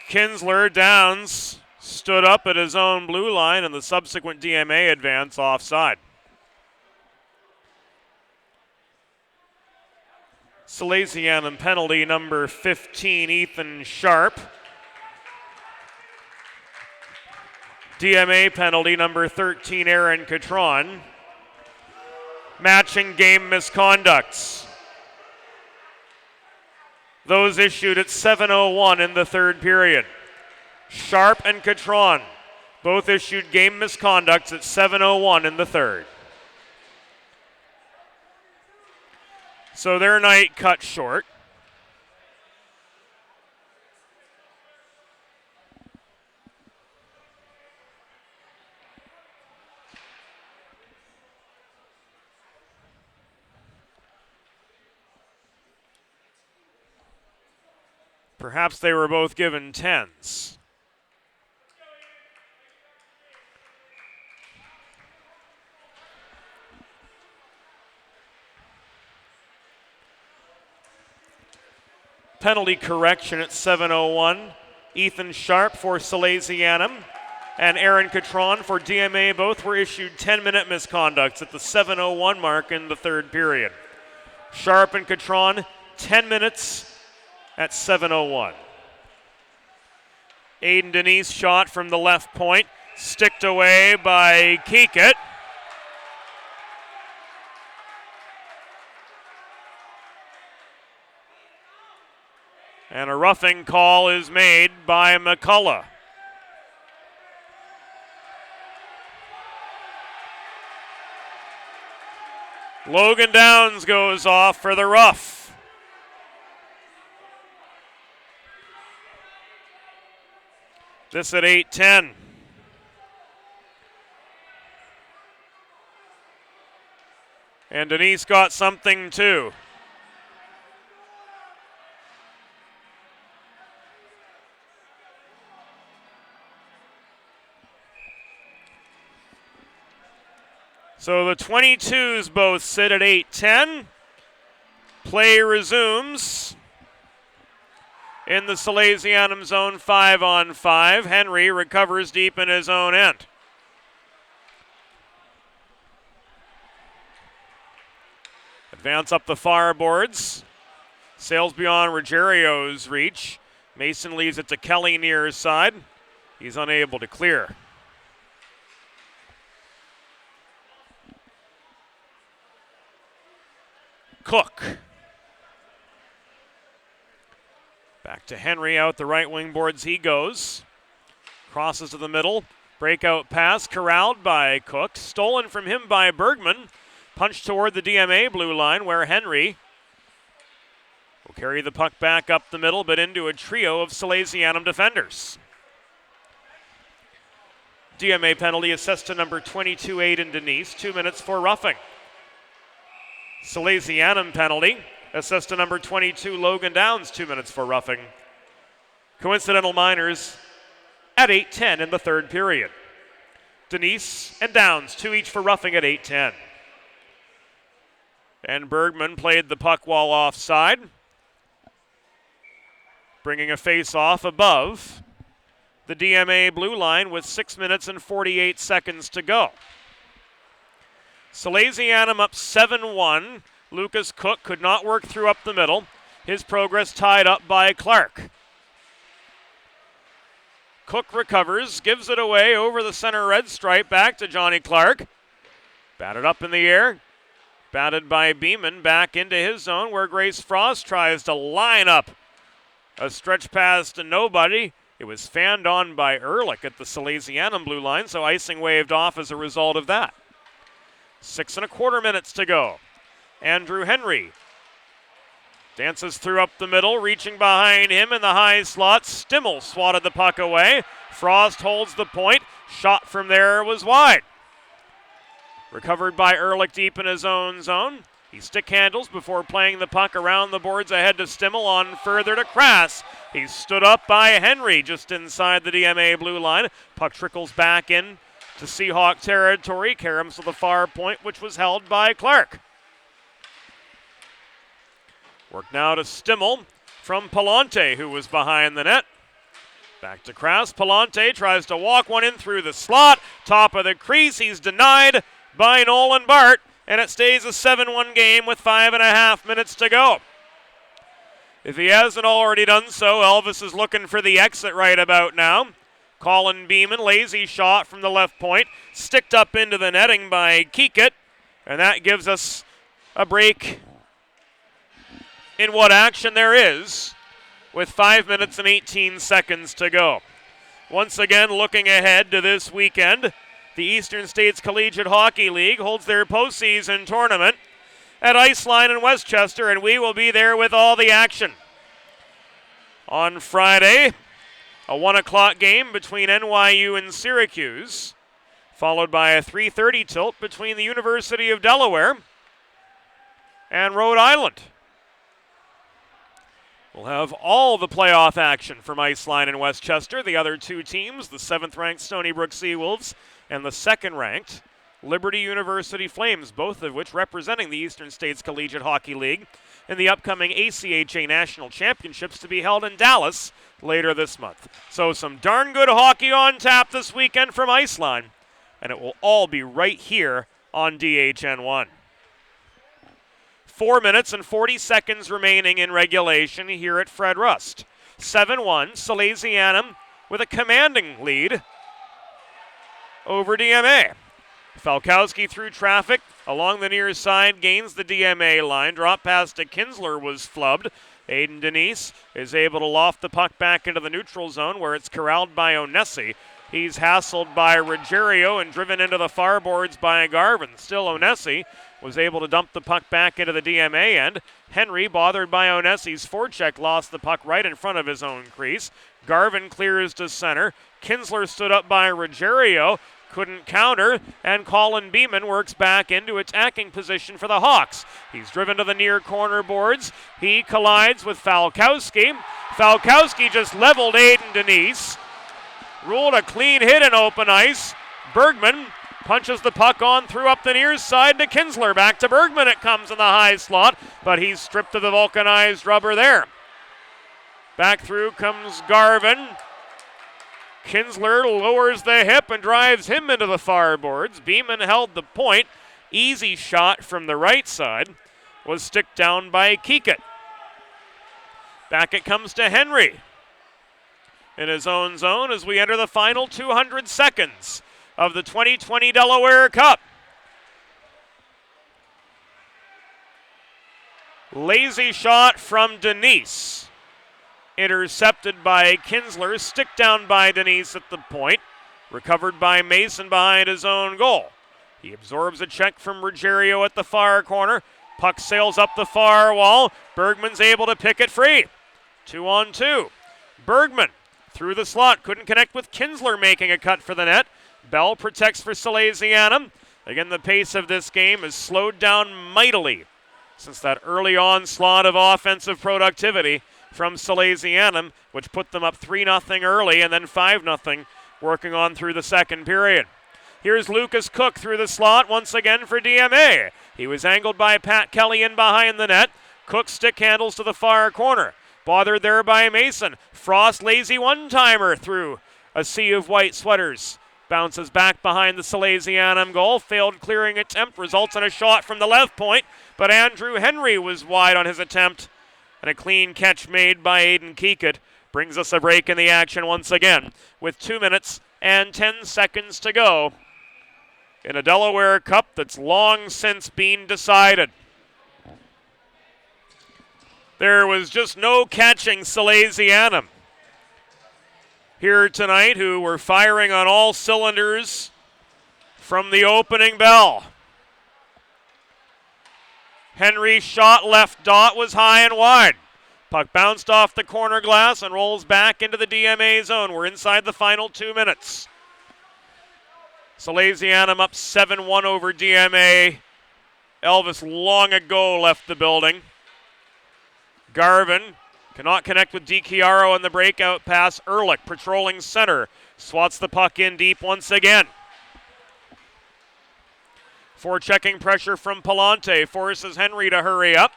Kinsler, Downs, stood up at his own blue line and the subsequent DMA advance offside. Salesianum penalty number 15, Ethan Sharp. DMA penalty number 13, Aaron Catron. Matching game misconducts. Those issued at 7:01 in the third period. Sharp and Catron both issued game misconducts at 7:01 in the third. So their night cut short. Perhaps they were both given 10s. Penalty correction at 7:01. Ethan Sharp for Salesianum and Aaron Catron for DMA. Both were issued 10-minute misconducts at the 7:01 mark in the third period. Sharp and Catron, 10 minutes at 7:01. Aiden Denise shot from the left point, sticked away by Kekit. And a roughing call is made by McCullough. Logan Downs goes off for the rough. This at 8-10. And Denise got something too. So the 22s both sit at 8-10. Play resumes in the Salesianum zone 5-on-5. Henry recovers deep in his own end. Advance up the far boards. Sails beyond Ruggerio's reach. Mason leaves it to Kelly near his side. He's unable to clear. Cook. Back to Henry, out the right wing boards he goes. Crosses to the middle. Breakout pass corralled by Cook. Stolen from him by Bergman. Punched toward the DMA blue line where Henry will carry the puck back up the middle but into a trio of Salesianum defenders. DMA penalty assessed to number 22, Aiden Denise. 2 minutes for roughing. Salesianum penalty assessed to number 22, Logan Downs. 2 minutes for roughing. Coincidental minors at 8:10 in the third period. Denise and Downs, 2 each for roughing at 8:10. And Bergman played the puck while offside, bringing a face-off above the DMA blue line with 6 minutes and 48 seconds to go. Salesianum up 7-1. Lucas Cook could not work through up the middle. His progress tied up by Clark. Cook recovers, gives it away over the center red stripe back to Johnny Clark. Batted up in the air. Batted by Beeman back into his zone where Grace Frost tries to line up a stretch pass to nobody. It was fanned on by Ehrlich at the Salesianum blue line, so icing waved off as a result of that. 6 1/4 minutes to go. Andrew Henry dances through up the middle, reaching behind him in the high slot. Stimmel swatted the puck away. Frost holds the point. Shot from there was wide. Recovered by Ehrlich deep in his own zone. He stick handles before playing the puck around the boards ahead to Stimmel on further to Krass. He's stood up by Henry just inside the DMA blue line. Puck trickles back in to Seahawk territory. Caroms to the far point, which was held by Clark. Work now to Stimmel from Palante, who was behind the net. Back to Krass. Palante tries to walk one in through the slot. Top of the crease. He's denied by Nolan Bart, and it stays a 7-1 game with 5.5 minutes to go. If he hasn't already done so, Elvis is looking for the exit right about now. Colin Beeman, lazy shot from the left point, sticked up into the netting by Kekit, and that gives us a break in what action there is with 5 minutes and 18 seconds to go. Once again, looking ahead to this weekend, the Eastern States Collegiate Hockey League holds their postseason tournament at Iceline in Westchester, and we will be there with all the action. On Friday, a 1 o'clock game between NYU and Syracuse, followed by a 3:30 tilt between the University of Delaware and Rhode Island. We'll have all the playoff action from Iceline and Westchester. The other two teams, the 7th-ranked Stony Brook Seawolves and the 2nd-ranked Liberty University Flames, both of which representing the Eastern States Collegiate Hockey League in the upcoming ACHA National Championships to be held in Dallas later this month. So some darn good hockey on tap this weekend from Iceline, and it will all be right here on DHN1. 4 minutes and 40 seconds remaining in regulation here at Fred Rust. 7-1, Salesianum with a commanding lead over DMA. Falkowski through traffic along the near side, gains the DMA line. Drop pass to Kinsler was flubbed. Aiden Denise is able to loft the puck back into the neutral zone where it's corralled by Onesi. He's hassled by Ruggerio and driven into the far boards by Garvin. Still Onesi was able to dump the puck back into the DMA end. Henry, bothered by Onesi's forecheck, lost the puck right in front of his own crease. Garvin clears to center. Kinsler stood up by Ruggiero, couldn't counter, and Colin Beeman works back into attacking position for the Hawks. He's driven to the near corner boards. He collides with Falkowski. Falkowski just leveled Aiden Denise. Ruled a clean hit in open ice. Bergman punches the puck on through up the near side to Kinsler. Back to Bergman it comes in the high slot, but he's stripped of the vulcanized rubber there. Back through comes Garvin. Kinsler lowers the hip and drives him into the far boards. Beeman held the point. Easy shot from the right side was sticked down by Kekit. Back it comes to Henry in his own zone as we enter the final 200 seconds of the 2020 Delaware Cup. Lazy shot from Denise. Intercepted by Kinsler, stick down by Denise at the point. Recovered by Mason behind his own goal. He absorbs a check from Ruggiero at the far corner. Puck sails up the far wall. Bergman's able to pick it free. 2-on-2. Bergman through the slot, couldn't connect with Kinsler making a cut for the net. Bell protects for Salesianum. Again, the pace of this game is slowed down mightily since that early onslaught of offensive productivity from Salesianum, which put them up 3-0 early and then 5-0 working on through the second period. Here's Lucas Cook through the slot once again for DMA. He was angled by Pat Kelly in behind the net. Cook stick handles to the far corner. Bothered there by Mason. Frost lazy one-timer through a sea of white sweaters. Bounces back behind the Salesianum goal. Failed clearing attempt. Results in a shot from the left point. But Andrew Henry was wide on his attempt. And a clean catch made by Aiden Kekit brings us a break in the action once again with 2 minutes and 10 seconds to go in a Delaware Cup that's long since been decided. There was just no catching Salesianum here tonight, who were firing on all cylinders from the opening bell. Henry's shot left dot was high and wide. Puck bounced off the corner glass and rolls back into the DMA zone. We're inside the final 2 minutes. Salesianum up 7-1 over DMA. Elvis long ago left the building. Garvin cannot connect with DiChiaro on the breakout pass. Ehrlich patrolling center. Swats the puck in deep once again. Forechecking pressure from Palante forces Henry to hurry up.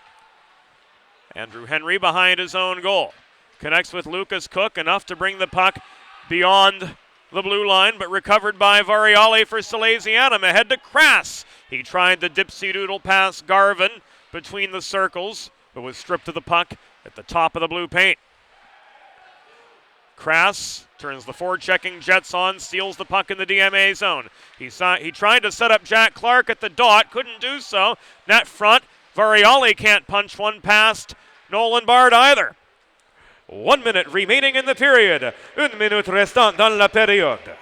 Andrew Henry behind his own goal. Connects with Lucas Cook, enough to bring the puck beyond the blue line, but recovered by Variale for Salesianum. Ahead to Crass. He tried the dipsy-doodle pass Garvin between the circles, but was stripped of the puck at the top of the blue paint. Crass turns the forechecking Jets on, steals the puck in the DMA zone. He tried to set up Jack Clark at the dot, couldn't do so. Net front, Variale can't punch one past Nolan Bard either. 1 minute remaining in the period. 1 minute restant dans la période.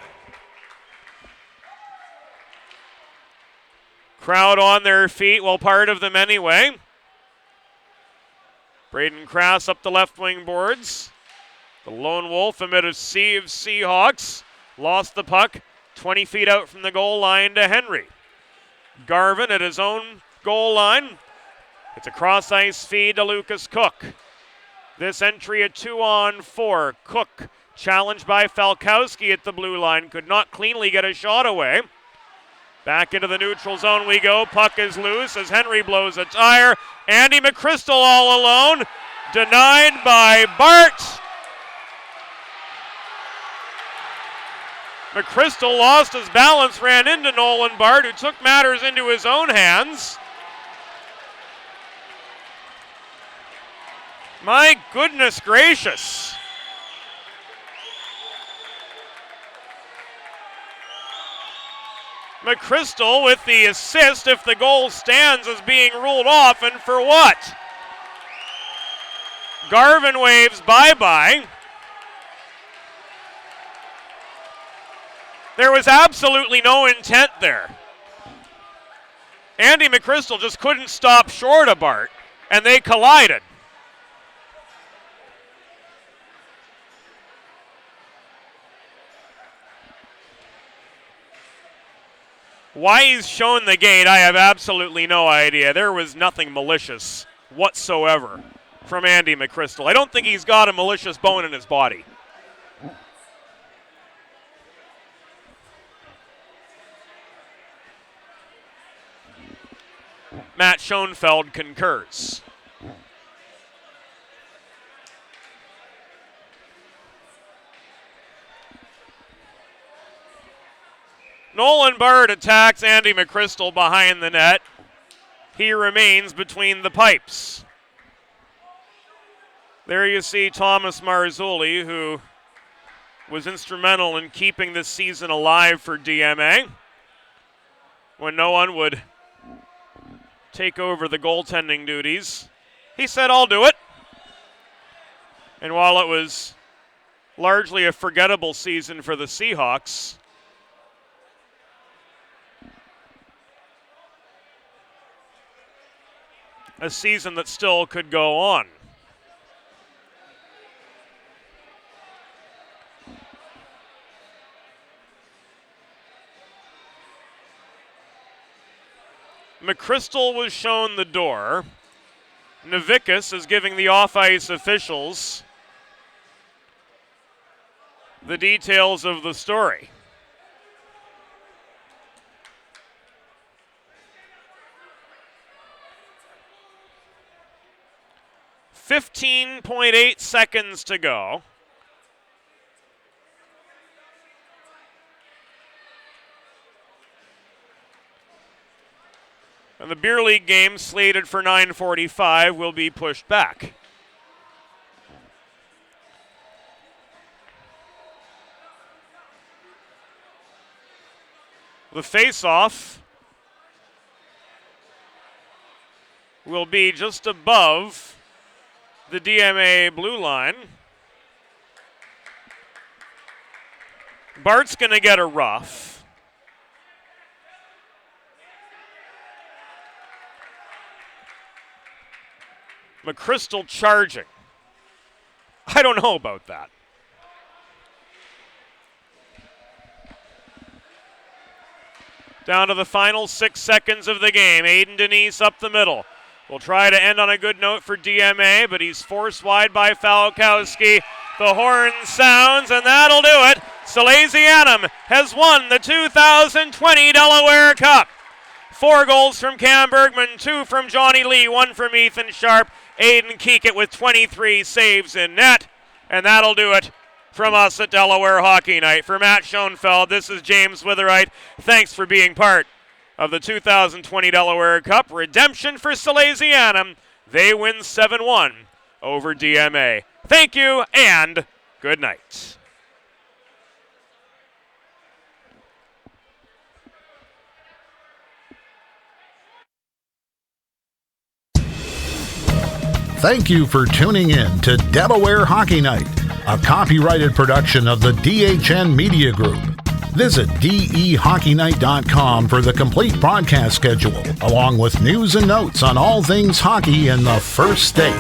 Crowd on their feet, well, part of them anyway. Braden Crass up the left wing boards. The lone wolf amid a sea of Seahawks. Lost the puck 20 feet out from the goal line to Henry. Garvin at his own goal line. It's a cross-ice feed to Lucas Cook. This entry a 2-on-4. Cook challenged by Falkowski at the blue line. Could not cleanly get a shot away. Back into the neutral zone we go. Puck is loose as Henry blows a tire. Andy McChrystal all alone. Denied by Bart. McChrystal lost his balance, ran into Nolan Bart, who took matters into his own hands. My goodness gracious. McChrystal with the assist if the goal stands as being ruled off, and for what? Garvin waves bye-bye. There was absolutely no intent there. Andy McChrystal just couldn't stop short of Bart, and they collided. Why he's shown the gate, I have absolutely no idea. There was nothing malicious whatsoever from Andy McChrystal. I don't think he's got a malicious bone in his body. Matt Schoenfeld concurs. Nolan Bard attacks Andy McChrystal behind the net. He remains between the pipes. There you see Thomas Marzulli, who was instrumental in keeping this season alive for DMA when no one would take over the goaltending duties. He said, "I'll do it." And while it was largely a forgettable season for the Seahawks, a season that still could go on. McChrystal was shown the door. Novickis is giving the off-ice officials the details of the story. .8 seconds to go. And the beer league game slated for 9:45 will be pushed back. The face-off will be just above the DMA blue line. Bart's going to get a rough. McChrystal charging. I don't know about that. Down to the final 6 seconds of the game. Aiden Denise up the middle. Will try to end on a good note for DMA, but he's forced wide by Falkowski. The horn sounds, and that'll do it. Salesianum has won the 2020 Delaware Cup. 4 goals from Cam Bergman, 2 from Johnny Lee, 1 from Ethan Sharp. Aiden Keekett with 23 saves in net, and that'll do it from us at Delaware Hockey Night. For Matt Schoenfeld, this is James Witherite. Thanks for being part of the 2020 Delaware Cup. Redemption for Salesianum. They win 7-1 over DMA. Thank you, and good night. Thank you for tuning in to Delaware Hockey Night, a copyrighted production of the DHN Media Group. Visit dehockeynight.com for the complete broadcast schedule, along with news and notes on all things hockey in the First State.